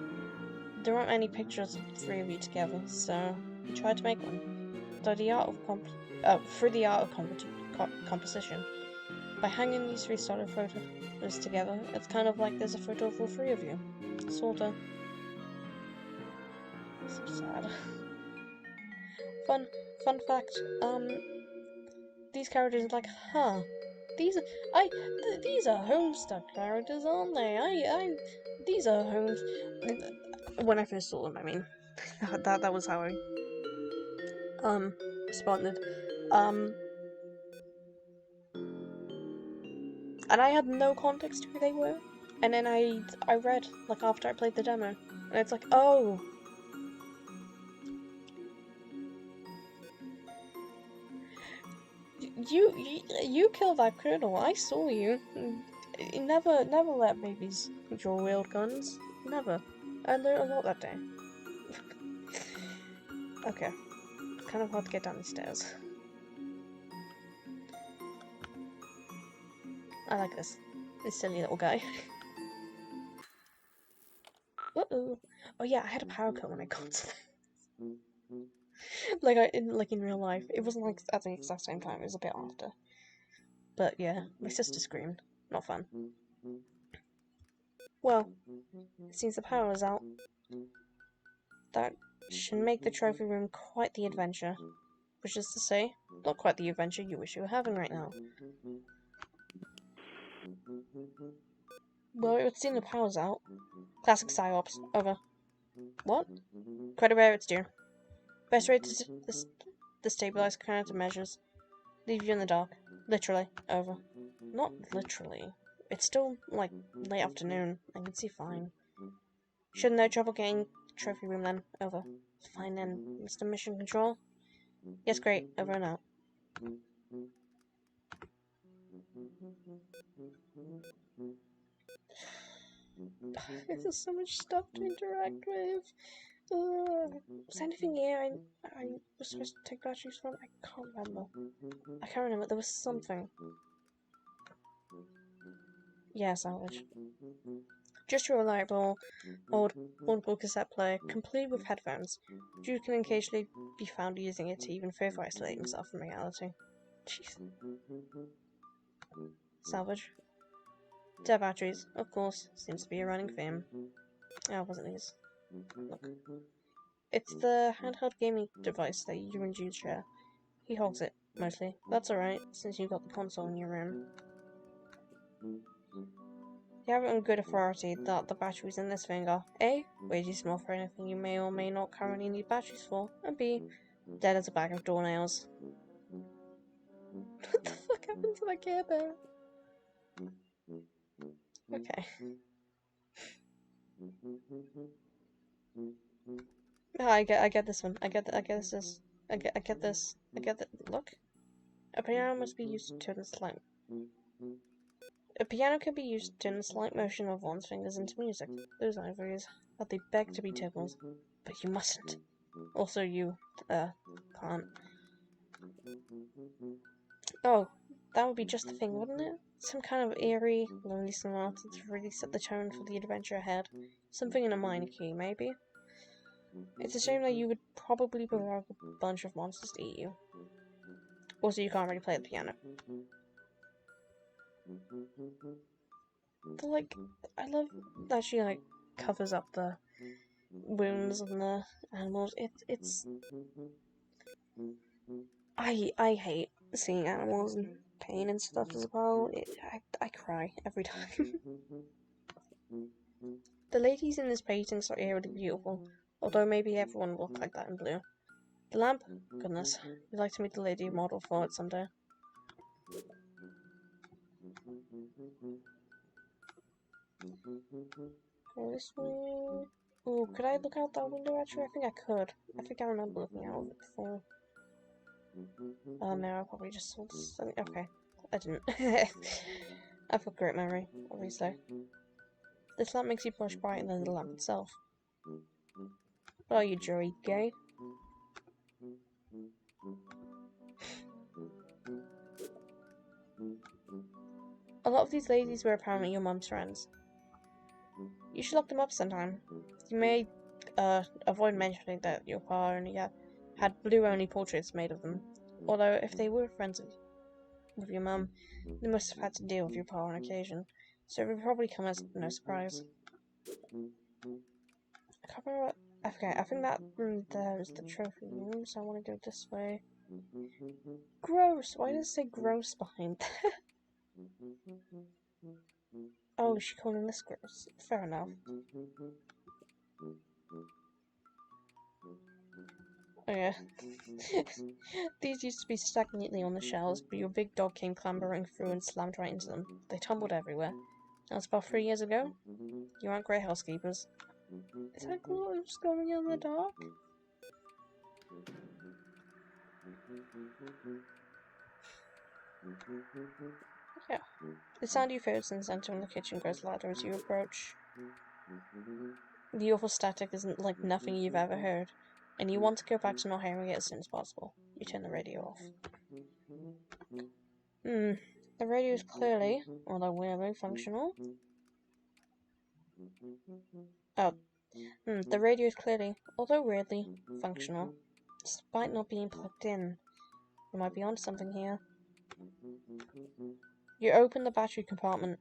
there aren't any pictures of the three of you together, so we tried to make one. Through the art of composition. By hanging these three solid photos together, it's kind of like there's a photo of all three of you. Sorta. So sad. Fun fact, these characters are like, huh, these are Homestuck characters, aren't they? These are Homes. When I first saw them, I mean, that was how I, responded. And I had no context to who they were. And then I read, like, after I played the demo, and it's like, oh. You killed that colonel. I saw you. Never let babies draw wield guns. Never. I learned a lot that day. Okay. It's kind of hard to get down the stairs. I like this silly little guy. Uh-oh. Oh yeah, I had a power cut when I got to this. like in real life. It wasn't like at the exact same time, it was a bit after. But yeah, my sister screamed. Not fun. Well, it seems the power is out. That should make the trophy room quite the adventure. Which is to say, not quite the adventure you wish you were having right now. Well, it would seem the power's out. Classic psyops. Over. What? Credit where it's due. Best way to destabilize countermeasures. Leave you in the dark. Literally. Over. Not literally. It's still, like, late afternoon. I can see fine. Should no trouble getting the trophy room then. Over. Fine then, Mr. Mission Control. Yes, great. Over and out. There's so much stuff to interact with. Was anything here I was supposed to take batteries from? I can't remember. I can't remember. There was something. Yeah, salvage. Just a reliable old portable cassette player, complete with headphones. Jude can occasionally be found using it to even further isolate himself from reality. Jeez. Salvage. Dead batteries, of course, seems to be a running theme. Oh, wasn't these? Look. It's the handheld gaming device that you and Jude share. He hogs it, mostly. That's alright, since you got the console in your room. You have it on good authority that the batteries in this thing are A. way too small for anything you may or may not currently need batteries for, and B. dead as a bag of doornails. What the fuck happened to that Care Bear? Okay. Oh, I get this one. I get this. I get this. Look. A piano must be used to turn the slight. A piano can be used to turn the slight motion of one's fingers into music. Those ivories, that they beg to be tickled, but you mustn't. Also, you, can't. Oh, that would be just the thing, wouldn't it? Some kind of eerie, lonely sonata to really set the tone for the adventure ahead. Something in a minor key, maybe? It's a shame that you would probably provoke a bunch of monsters to eat you. Also, you can't really play the piano. But, like, I love that she, like, covers up the wounds on the animals. It's... I hate seeing animals in pain and stuff as well. I cry every time. The ladies in this painting are eerily beautiful, although maybe everyone will look like that in blue. The lamp? Goodness, we'd like to meet the lady model for it someday. This way. Ooh, could I look out that window actually? I think I could. I think I remember looking out of it before. Oh no, I probably just saw something. Okay, I didn't. I've got great memory, obviously. This lamp makes you much brighter than the lamp itself. What are you, Joey? Gay? A lot of these ladies were apparently your mum's friends. You should look them up sometime. You may avoid mentioning that your pa only had blue-only portraits made of them. Although, if they were friends with your mum, they must have had to deal with your pa on occasion, so it would probably come as no surprise. I can't remember what... Okay, I think that room there is the trophy room, so I want to go this way. Gross! Why does it say gross behind there? Oh, she's calling this gross. Fair enough. Oh yeah. These used to be stacked neatly on the shelves, but your big dog came clambering through and slammed right into them. They tumbled everywhere. That was about 3 years ago. You aren't great housekeepers. Is that close going in the dark? Yeah. The sound you heard since entering the kitchen grows louder as you approach. The awful static isn't like nothing you've ever heard, and you want to go back to not hearing it as soon as possible. You turn the radio off. The radio is clearly, although weirdly, functional. The radio is clearly, although weirdly, functional. Despite not being plugged in. You might be onto something here. You open the battery compartment.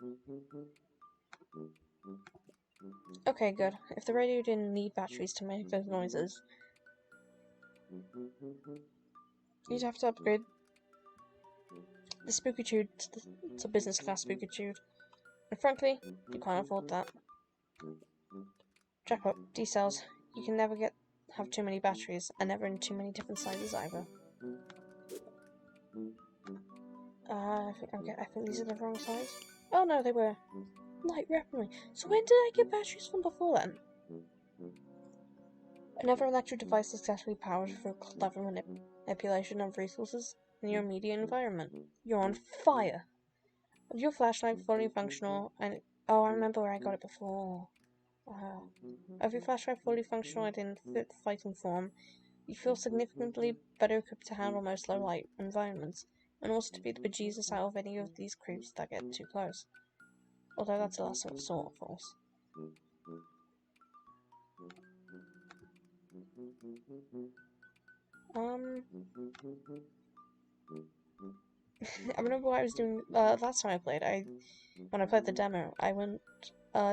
Okay, good. If the radio didn't need batteries to make those noises, you'd have to upgrade the spooky tube to business class spooky tube. And frankly, you can't afford that. Jackpot, D-cells. You can never have too many batteries, and never in too many different sizes either. I think these are the wrong size. Oh no, they were. Light rapidly. So when did I get batteries from before then? Another electric device successfully powered through clever manipulation of resources in your immediate environment. You're on fire. With your flashlight fully functional, and oh, I remember where I got it before. Wow. With your flashlight fully functional and in fit fighting form, you feel significantly better equipped to handle most low light environments, and also to beat the bejesus out of any of these creeps that get too close. Although that's a last resort, of course. I remember what I was doing last time I played. When I played the demo, I went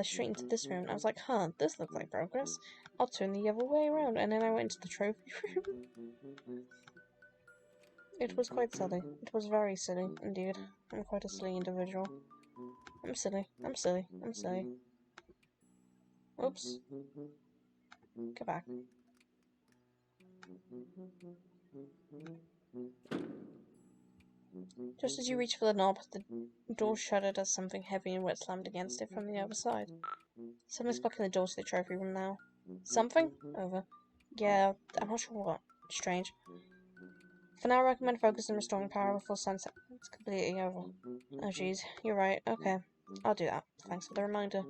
straight into this room, and I was like, huh, this looks like progress. I'll turn the other way around, and then I went into the trophy room. It was quite silly. It was very silly, indeed. I'm quite a silly individual. I'm silly. I'm silly. I'm silly. Oops. Go back. Just as you reach for the knob, the door shuddered as something heavy and wet slammed against it from the other side. Something's blocking the door to the trophy room now. Something? Over. Yeah, I'm not sure what. Strange. For now, I recommend focusing on restoring power before sunset. It's completely over. Oh jeez, you're right. Okay, I'll do that. Thanks for the reminder.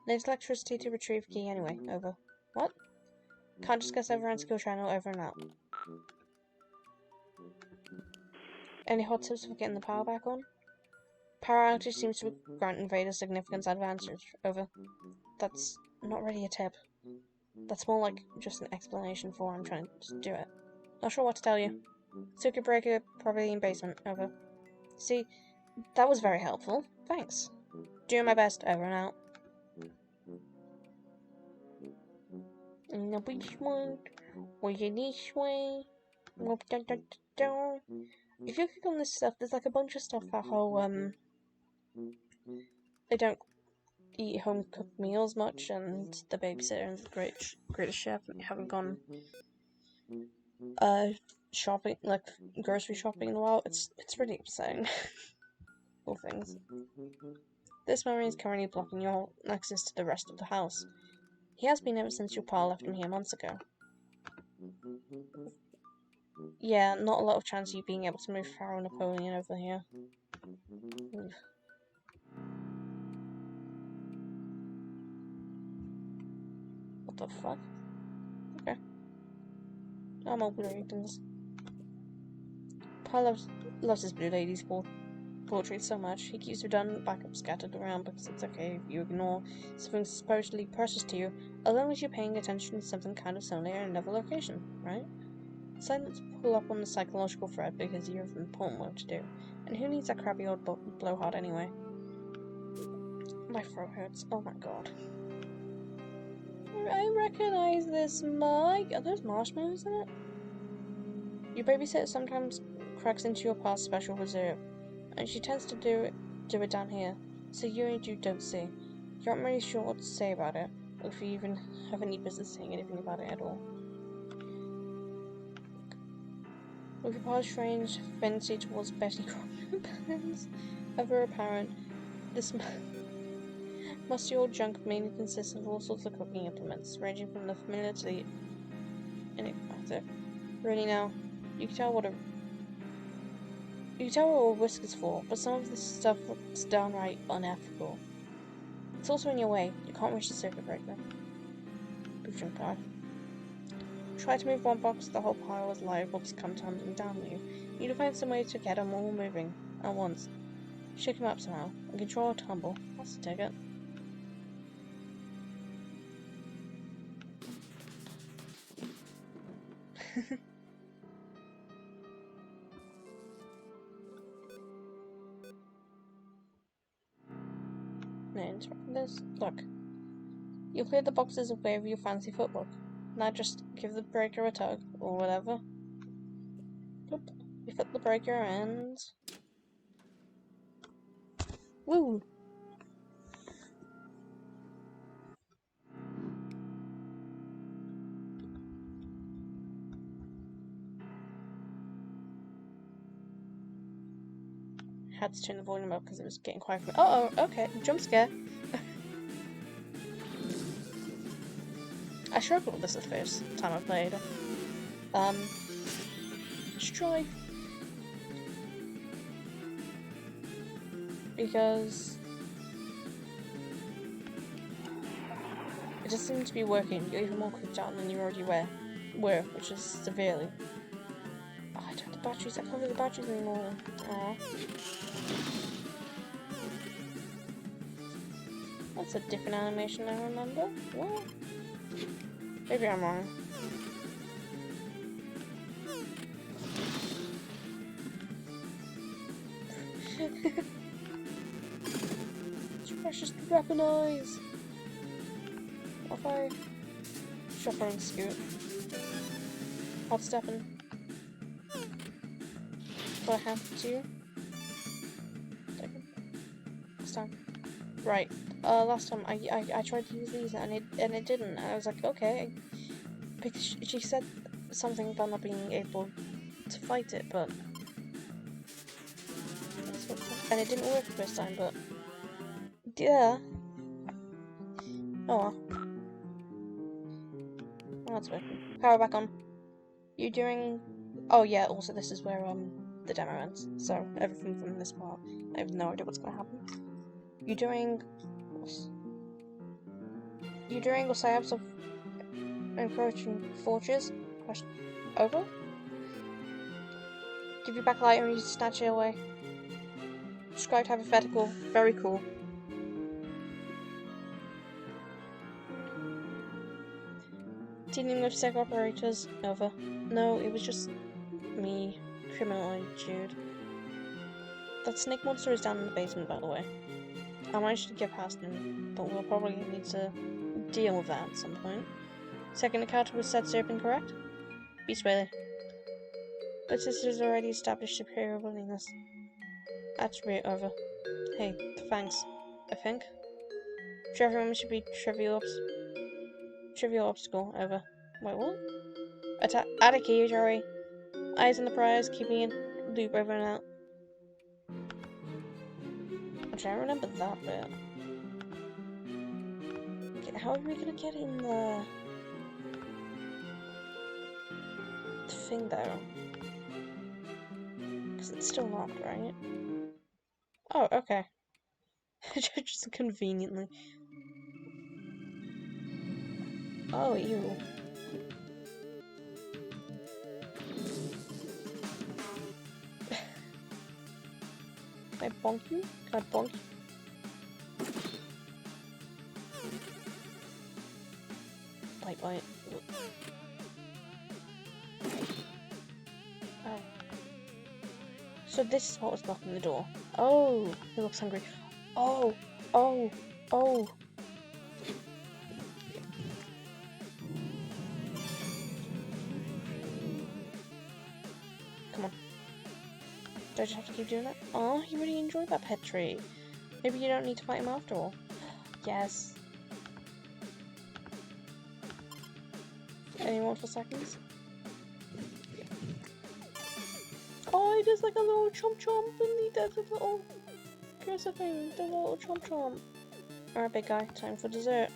Needs electricity to retrieve key anyway. Over. What? Can't discuss overrun skill channel over and out. Any hot tips for getting the power back on? Power outage seems to grant invaders significant advantage. Over. That's not really a tip. That's more like just an explanation for why I'm trying to do it. Not sure what to tell you. Circuit breaker, probably in basement. Over. See, that was very helpful. Thanks. Doing my best. Over and out. Which one? Was it this way? If you click on this stuff, there's like a bunch of stuff about how they don't eat home cooked meals much, and the babysitter and the greatest chef haven't gone shopping, like grocery shopping in a while. It's pretty upsetting. All things. This memory is currently blocking your access to the rest of the house. He has been ever since your pa left him here months ago. Yeah, not a lot of chance of you being able to move Pharaoh Napoleon over here. Oof. What the fuck? Okay. I'm all blurry things. Pa loves his blue ladies more poetry so much, he keeps redundant backups scattered around because it's okay if you ignore something supposedly precious to you, as long as you're paying attention to something kind of similar in another location, right? Decide to pull up on the psychological thread because you have important work to do. And who needs that crappy old blowhard anyway? My throat hurts. Oh my god. I recognize this mic. Are those marshmallows in it? Your babysitter sometimes cracks into your past special reserve, and she tends to do it down here, so you and you don't see. You aren't really sure what to say about it, or if you even have any business saying anything about it at all. With your past strange affinity towards Betty Crocker ever apparent, this musty old junk mainly consists of all sorts of cooking implements, ranging from the familiar to the enigmatic. Really now, you can tell what a whisk is for, but some of this stuff looks downright unethical. It's also in your way. You can't reach the circuit breaker. Bootring card. Try to move one box, the whole pile is liable to come tumbling down on you. You need to find some way to get them all moving at once. Shake them up somehow, and control a tumble. That's a ticket. This. Look. You clear the boxes away with your fancy footwork. Now just give the breaker a tug, or whatever. Bloop. You flip the breaker and... Woo! Had to turn the volume up because it was getting quiet for me. Oh, okay. Jump scare. I struggled with this the first time I played. Let's try. Because it just seems to be working. You're even more creeped out than you already were, which is severely. Oh, I don't have the batteries. I can't get the batteries anymore. Aww. That's a different animation I remember. What? Maybe I'm wrong. Precious weaponize! What if I shuffle and scoot? Hot stepping. Do I have to? This time. Right. Last time I tried to use these and it didn't. And I was like, okay. Because she said something about not being able to fight it, but and it didn't work the first time, but yeah. Oh well. Well, that's working. Power back on. You doing? Oh yeah. Also, this is where the demo ends. So everything from this part, I have no idea what's gonna happen. You doing or psyops of encroaching forges? Question. Over? Give you back light and you snatch it away. Described hypothetical. Very cool. Dealing with sick operators. Over. No, it was just me. Criminally, Jude. That snake monster is down in the basement, by the way. I managed to get past him, but we'll probably need to deal with that at some point. Second encounter with said serpent, correct? Beast Whaler. But sisters already established superior willingness. Attribute over. Hey, thanks. I think. Everyone should be trivial obstacle over. Wait, what? Add a key, Joey. Eyes on the prize, keeping it loop over and out. Actually, I remember that bit. Okay, how are we gonna get in the thing though? Because it's still locked, right? Oh, okay. Just conveniently. Oh, ew. I bonk you? Can I bonk you? Bite. Oh. So this is what was blocking the door. Oh, he looks hungry. Oh. Come on. Do I just have to keep doing that? Oh, he really enjoyed that pet tree. Maybe you don't need to fight him after all. Yes. Any more for seconds? Oh, he does like a little chomp and he does a little cursor thing, the little chomp. Alright, big guy, time for dessert.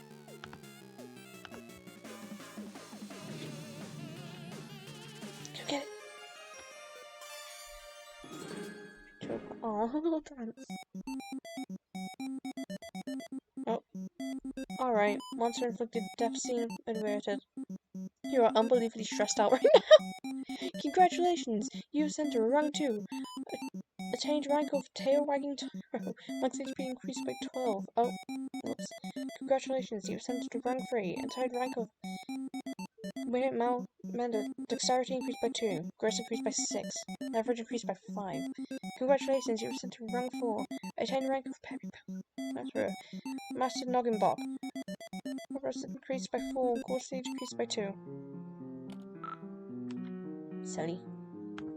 Go get it. Oh, little dance. Oh. Alright, monster inflicted death scene averted. You are unbelievably stressed out right now. Congratulations, you have sent a rank 2. Attained rank of tail wagging Taro. Max HP increased by 12. Oh, whoops. Congratulations, you have sent to rank 3. Attained rank of Minute Mender. Dexterity increased by 2. Grace increased by 6. Leverage increased by 5. Congratulations, you have sent to rank 4. Attained rank of Perry. That's rare. Master Noggin Bop. Progress increased by 4. Core stage increased by 2. Silly.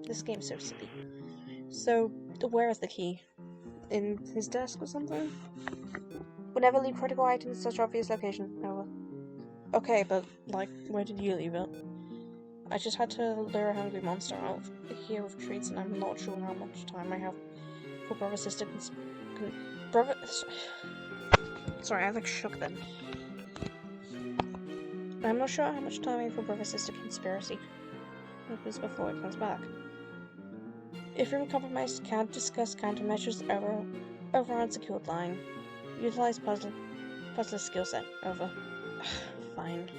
This game's so silly. So, where is the key? In his desk or something? Would never leave critical items in such obvious location. Never. Okay, but, like, where did you leave it? I just had to lure a hungry monster out here with treats, and I'm not sure how much time I have for brother sister brother. Sorry, I like shook then. I'm not sure how much time I have for brother sister conspiracy. It was before it comes back. If room compromised, can't discuss countermeasures over unsecured line. Utilize puzzler skill set. Over. Fine.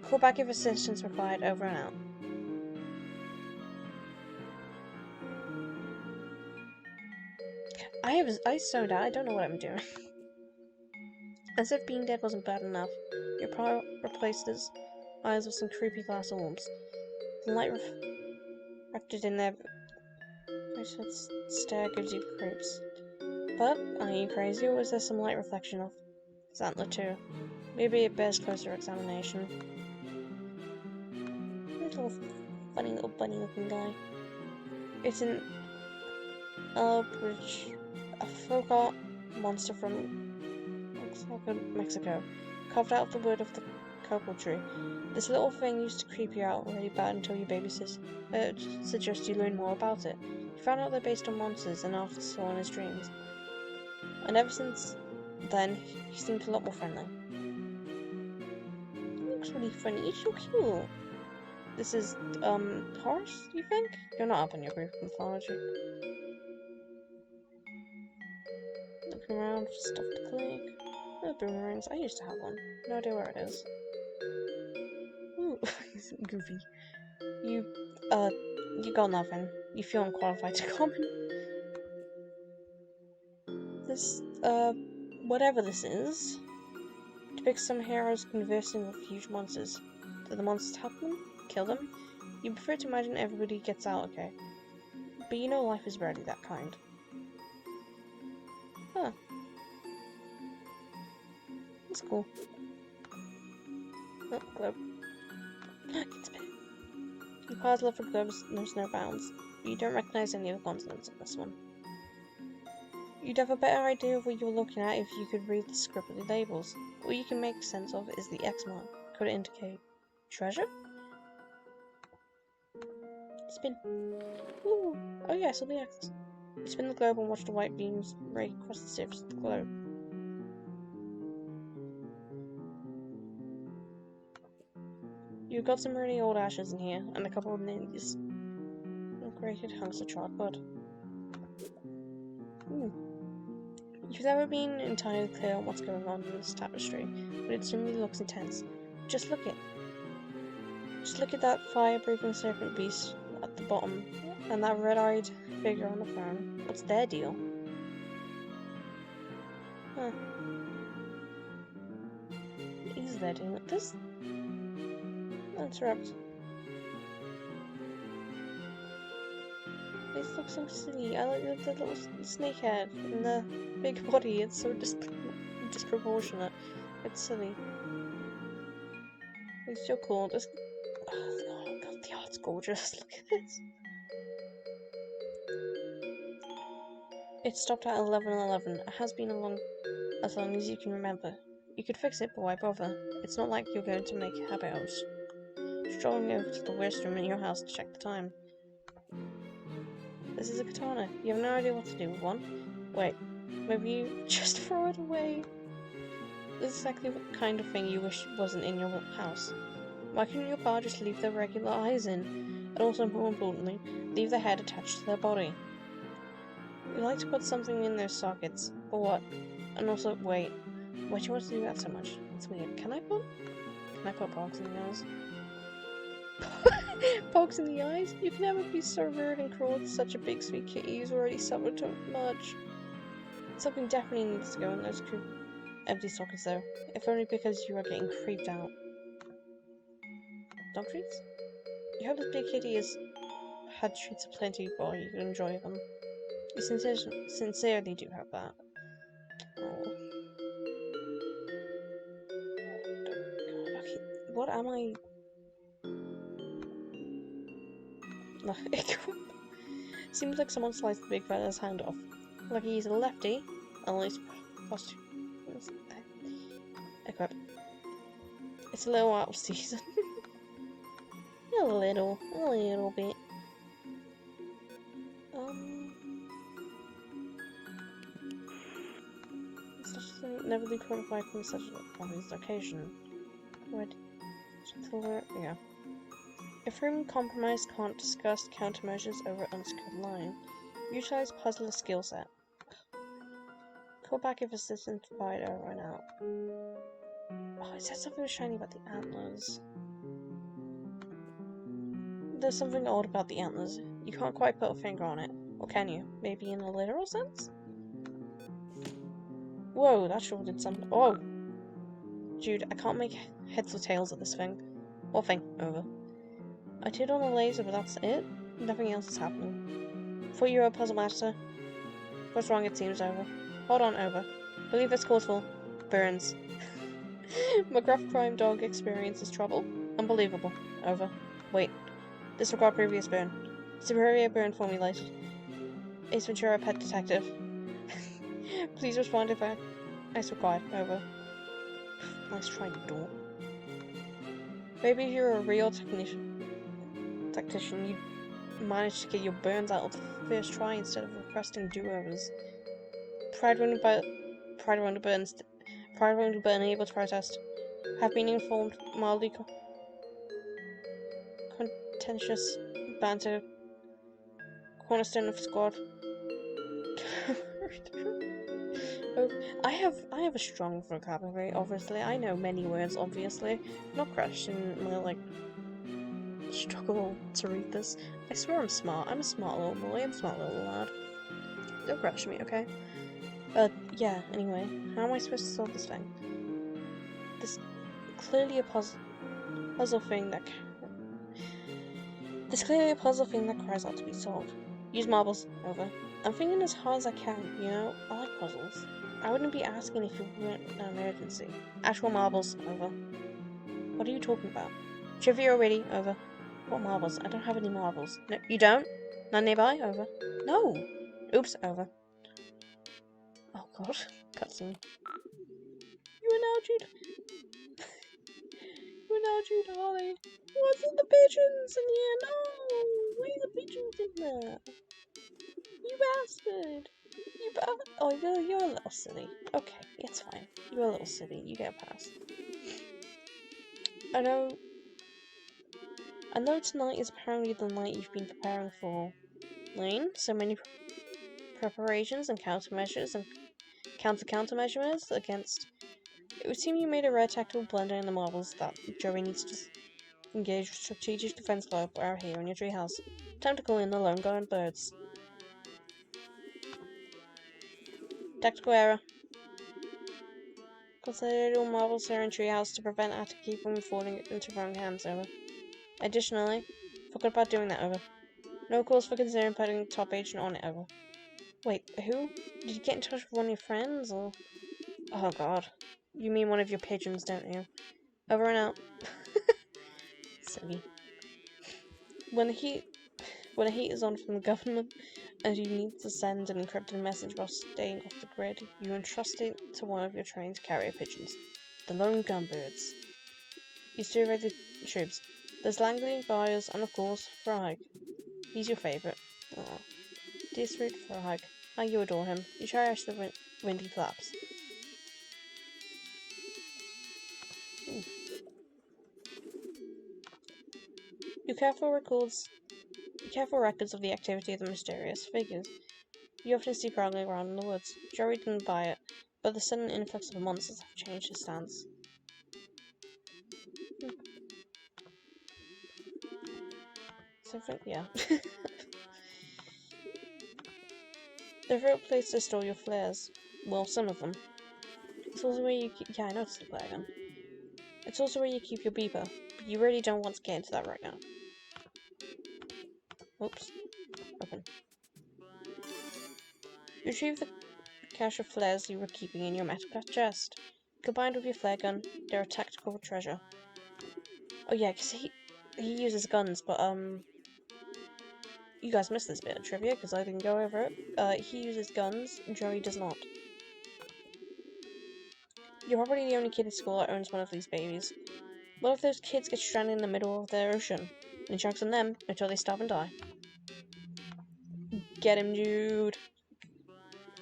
Call back if assistance required. Over and out. I zoned out. I don't know what I'm doing. As if being dead wasn't bad enough, your power replaced his eyes with some creepy glass orbs. The light reflected in their stare gives you the creeps. But, are you crazy, or was there some light reflection of his antler too? Maybe it bears closer examination. Little funny little bunny looking guy. It's an arghh, a folk art monster from Mexico, carved out of the wood of the cocoa tree. This little thing used to creep you out really bad until your babysitter suggests you learn more about it. You found out they're based on monsters and often saw in his dreams. And ever since then, he seemed a lot more friendly. He looks really funny. He's so cute. This is, horse, you think? You're not up on your Greek mythology. Looking around for stuff to collect. Oh, boomerangs. I used to have one. No idea where it is. Ooh, goofy. You got nothing. You feel unqualified to comment. This, whatever this is, depicts some heroes conversing with huge monsters. Do the monsters help them? Kill them? You prefer to imagine everybody gets out okay. But you know life is rarely that kind. Huh. That's cool. Oh, globe. It's big. Your past love for globes knows no bounds, but you don't recognize any of the continents in this one. You'd have a better idea of what you're looking at if you could read the scribbly labels. All you can make sense of is the X mark. Could it indicate treasure? Spin. Ooh. Oh yeah, I saw the X. You spin the globe and watch the white beams ray across the surface of the globe. You've got some really old ashes in here, and a couple of ninjas. Created hunks of charred wood. You've never been entirely clear on what's going on in this tapestry, but it certainly looks intense. Just look at that fire-breathing serpent beast at the bottom. And that red-eyed figure on the phone. What's their deal? Huh. Is their deal? This... Interrupt. This looks so silly. I like the little snake head and the big body. It's so disproportionate. It's silly. It's so cool. Just... Oh god, the art's gorgeous. Look at this. It stopped at 11:11. It has been as long as you can remember. You could fix it, but why bother? It's not like you're going to make a habit of strolling over to the worst room in your house to check the time. This is a katana. You have no idea what to do with one. Wait, maybe you just throw it away. This is exactly the kind of thing you wish wasn't in your house. Why couldn't your bar just leave the regular eyes in? And also, more importantly, leave the head attached to their body. You like to put something in their sockets, but what? And also, wait, why do you want to do that so much? It's weird. Can I put pokes in the eyes? Pokes in the eyes? You can never be so rude and cruel to such a big sweet kitty who's already suffered too much. Something definitely needs to go in those empty sockets though. If only because you are getting creeped out. Dog treats? You hope this big kitty has had treats aplenty while you can enjoy them. You sincerely do have that. Oh. Okay, what am I... Seems like someone sliced the big fella's hand off. Like he's a lefty, at least equip. It's a little out of season. a little bit. Such never be qualified from such an obvious location. Yeah. If room compromise can't discuss countermeasures over unsecured line, utilize puzzler skill set. Call back if assistance provided run out. Oh, it said something shiny about the antlers. There's something odd about the antlers. You can't quite put a finger on it. Or can you? Maybe in a literal sense? Whoa, that sure did something. Oh! Jude, I can't make heads or tails of this thing. What thing? Over. I tuned on the laser, but that's it? Nothing else is happening. Thought you were a puzzle master. What's wrong? It seems over. Hold on, over. Believe this call's full. Burns. McGruff crime dog experiences trouble. Unbelievable. Over. Wait. Disregard previous burn. Superior burn formulated. Ace Ventura, pet detective. Please respond if as required. Over. Nice try, door. Maybe if you're a real tactician, you managed to get your burns out of the first try instead of requesting do-overs. Pride wounded but unable to protest. Have been informed mildly contentious banter. Cornerstone of squad. Oh, I have a strong vocabulary, obviously. I know many words, obviously. Not question my, like, struggle to read this. I swear I'm smart. I'm a smart little boy. I'm a smart little lad. Don't crush me, okay? Yeah, anyway. How am I supposed to solve this thing? This clearly a puzzle thing that... There's clearly a puzzle thing that cries out to be solved. Use marbles. Over. I'm thinking as hard as I can, you know? I like puzzles. I wouldn't be asking if it weren't an emergency. Actual marbles. Over. What are you talking about? Trivia already. Over. What marbles? I don't have any marbles. No, you don't? None nearby? Over. No! Oops. Over. Oh god. Cutscene. You are now Jude. You are now Jude Harley. What's in the pigeons in here? No! Why are the pigeons in there? You bastard! Oh, you're a little silly. Okay, it's fine. You're a little silly. You get a pass. I know tonight is apparently the night you've been preparing for. Lane, so many preparations and countermeasures and countermeasures against. It would seem you made a rare tactical blunder in the marbles that Joey needs to Engage with Strategic Defense Club or out here in your treehouse. Time to call in the lone guard birds. Tactical error. Consider your marbles here in treehouse to prevent Ataki from falling into wrong hands, over. Additionally, forgot about doing that, over. No cause for considering putting top agent on it, over. Wait, who? Did you get in touch with one of your friends, or? Oh god. You mean one of your patrons, don't you? Over and out. Silly. When the heat is on from the government, and you need to send an encrypted message while staying off the grid, you entrust it to one of your trained carrier pigeons, the lone gunbirds. These two are the troops. There's Langley, Byers, and of course, Frog. He's your favourite. Oh. Dear sweet Frog, how you adore him. You cherish the windy flaps. You careful records of the activity of the mysterious figures. You often see prowling around in the woods. Joey didn't buy it, but the sudden influx of monsters have changed his stance. So, yeah. They're a real place to store your flares. Well, some of them. It's also where you keep... Yeah, I noticed the flare gun. It's also where you keep your beeper, but you really don't want to get into that right now. Oops. Open. You retrieve the cache of flares you were keeping in your metal chest. Combined with your flare gun, they're a tactical treasure. Oh yeah, because he uses guns, but you guys missed this bit of trivia because I didn't go over it. He uses guns, Joey does not. You're probably the only kid in school that owns one of these babies. What if those kids get stranded in the middle of the ocean? And chunks on them until they stop and die. Get him, dude!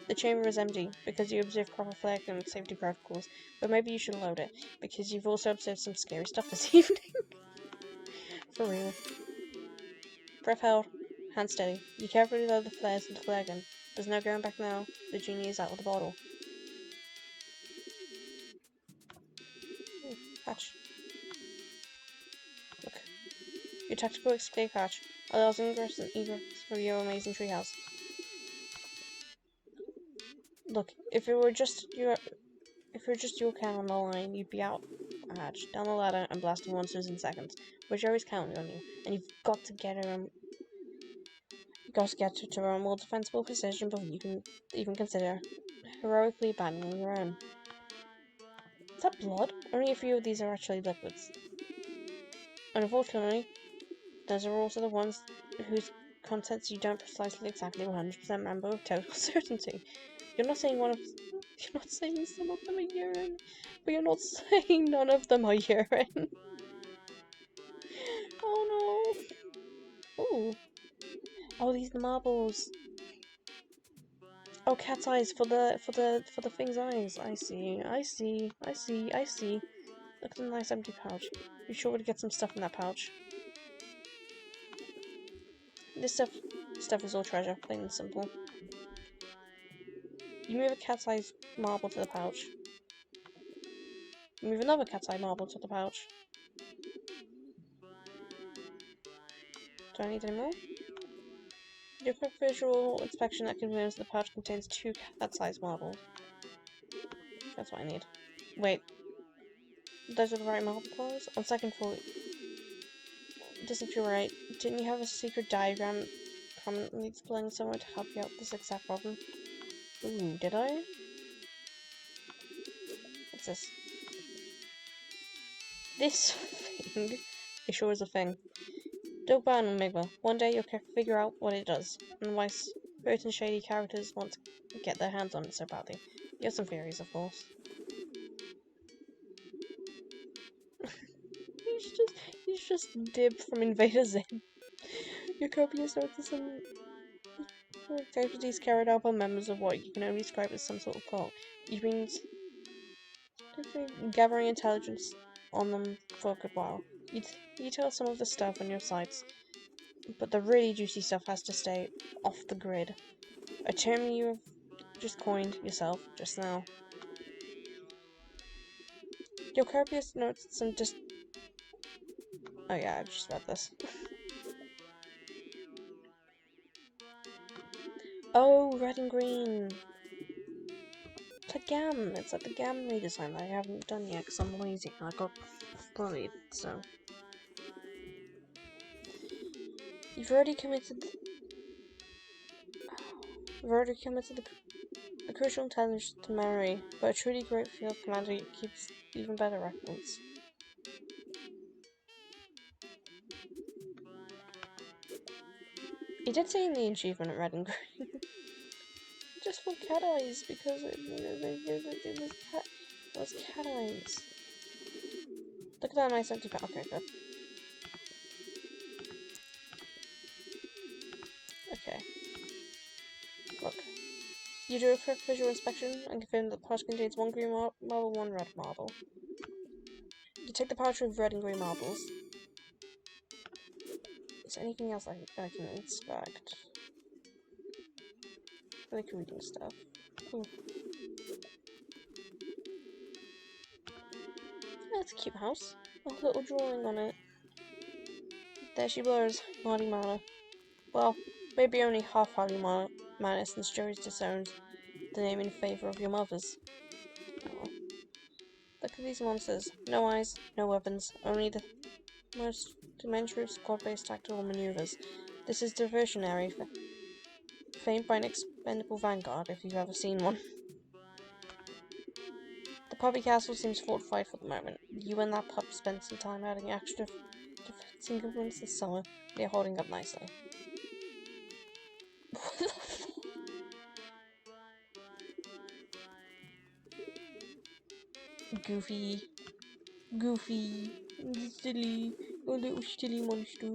The chamber is empty because you observed proper flare and safety protocols, but maybe you should load it because you've also observed some scary stuff this evening. For real. Breath held, hand steady. You carefully load the flares into the flare gun. There's no going back now. The genie is out of the bottle. Hatch. Look. Your tactical escape hatch allows ingress and egress for your amazing treehouse. Look, if it were just your count on the line, you'd be out a hatch, down the ladder, and blasting monsters in seconds. But Jerry's counting on you, and you've got to get her. You've got to get to a more defensible position before you can even consider heroically abandoning your own. Is that blood? Only a few of these are actually liquids. And unfortunately, those are also the ones whose contents you don't precisely exactly 100% remember with total certainty. You're not saying some of them are urine, but you're not saying none of them are urine. Oh no. Ooh. Oh, these marbles. Oh, cat's eyes for the thing's eyes. I see. Look at the nice empty pouch. You sure to get some stuff in that pouch. This stuff is all treasure, plain and simple. You move a cat's eye marble to the pouch. You move another cat's eye marble to the pouch. Do I need any more? Your quick visual inspection that confirms the pouch contains 2 cat-sized marbles. That's what I need. Wait. Those are the right marble colors? On second thought, just if you're right, didn't you have a secret diagram prominently displaying somewhere to help you out with this exact problem? Ooh, did I? What's this? This thing? It sure is a thing. Don't ban Enigma. One day you'll figure out what it does, and why certain shady characters want to get their hands on it so badly. You have some theories, of course. he's just Dib from Invader Zim. Your copious notice some activities carried out by members of what you can only describe as some sort of cult. You've been gathering intelligence on them for a good while. You tell some of the stuff on your sites, but the really juicy stuff has to stay off the grid. A term you have just coined yourself just now. Your copious notes some Oh yeah, I just read this. Oh, red and green. It's a GAM. It's like the GAM redesign that I haven't done yet because I'm lazy and I got bullied, so. You've already committed the crucial intelligence to memory, but a truly great field commander keeps even better records. He did say in the achievement at red and green. Just for cat eyes, because it was cat eyes. Look at that nice empty pack. Okay, good. Okay. Look. You do a quick visual inspection and confirm that the pouch contains one green marble, one red marble. You take the pouch with red and green marbles. Is there anything else I can inspect? I like reading stuff. Ooh. That's a cute house. A little drawing on it. There she blurs, Hardy Manor. Well, maybe only half Hardy Manor since Joey's disowned the name in favour of your mother's. Oh. Look at these monsters. No eyes, no weapons, only the most rudimentary squad-based tactical maneuvers. This is diversionary, famed by an expendable vanguard, if you've ever seen one. The puppy castle seems fortified for the moment. You and that pup spent some time adding extra defensive implements this summer. They're holding up nicely. Goofy, silly, a little silly monster.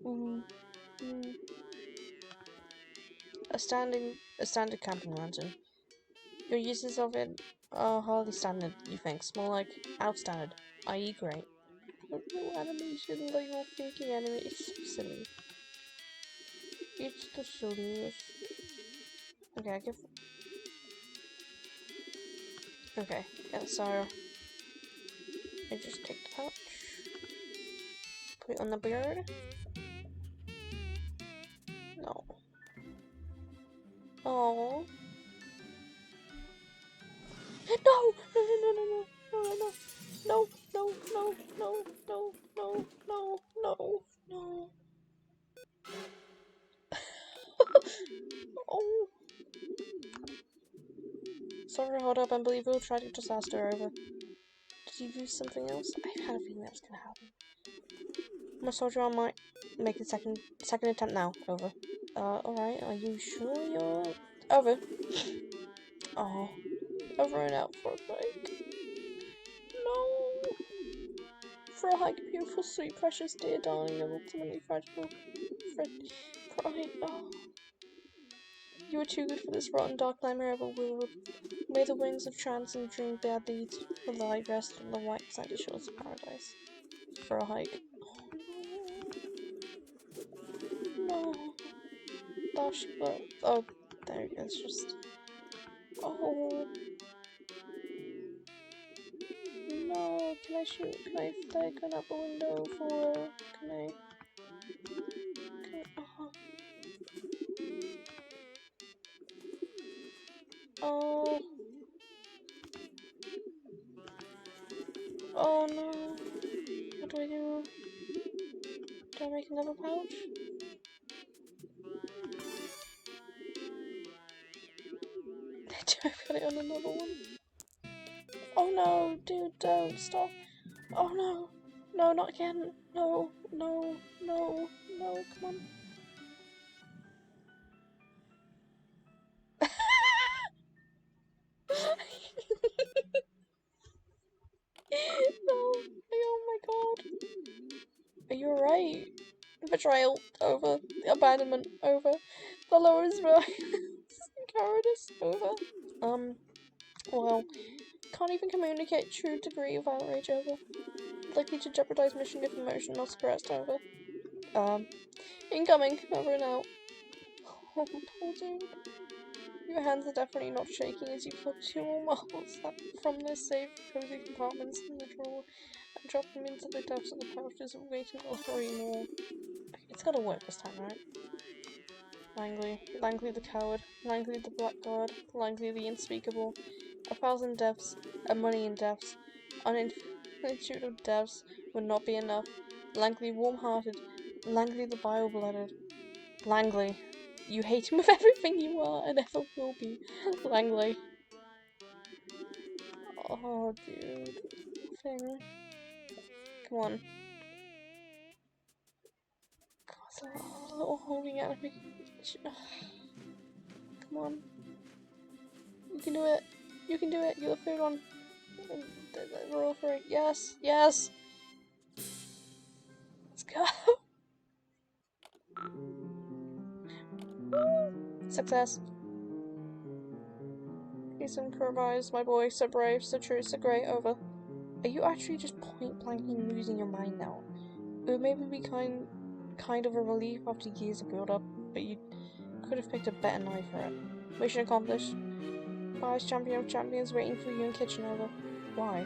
Ooh, ooh. A standard camping lantern. Your uses of it are hardly standard, you think. More like outstandard, i.e. great. No animation, like not thinking anime. It's so silly. It's the silliest. Okay, Okay, yeah, so I just take the pouch, put it on the beard. No. Oh. No! No! No! No! No! No! No! No! No! No! Oh. Sorry, hold up, unbelievable tragic disaster over. Did you use something else? I had a feeling that was gonna happen. My soldier on might make a second attempt now. Over. Alright, are you sure you're... Over. Oh. Over and out for a break. No. For a hike, beautiful, sweet, precious, dear, darling, and ultimately fragile. Cry. Oh. You are too good for this rotten dark nightmare of a world. May the wings of trance and dream bad deeds lie rest on the white sandy shores of paradise. For a hike. No. Dash, but oh, there it goes. Just oh no. Can I shoot? Can I fly gun out the window for? Can I? Oh. Oh no. What do I do? Do I make another pouch? Do I put it on another one? Oh no, dude, don't stop. Oh no. No, not again. No, no, no, no, come on. No. Oh my god. Are you alright? Betrayal, over. Abandonment, over. The lowest violence. Cowardice, over. Well, can't even communicate true degree of outrage, over. Likely to jeopardize mission if emotion not suppressed, over. Incoming, over and out. Oh, poor dude. Your hands are definitely not shaking as you pluck 2 more marbles from the safe cozy compartments in the drawer drop him into the depths of the pouches of waiting or hurry more. It's gotta work this time, right? Langley the coward, Langley the blackguard, Langley the unspeakable. 1,000 deaths, and money in deaths, an infinitude of deaths would not be enough. Langley warm-hearted, Langley the bile-blooded. Langley, you hate him with everything you are and ever will be. Langley. Oh, dude. Thing. Come on. Come on, a little holding animation. Come on. You can do it. You can do it. You're the third one. Roll for it. Yes. Yes. Let's go. Success. He's improvised, my boy. So brave, so true, so great. Over. Are you actually just point blanking losing your mind now? It would maybe be kind of a relief after years of build up, but you could have picked a better night for it. Mission accomplished. Vice champion of champions waiting for you in kitchen. Over. Why?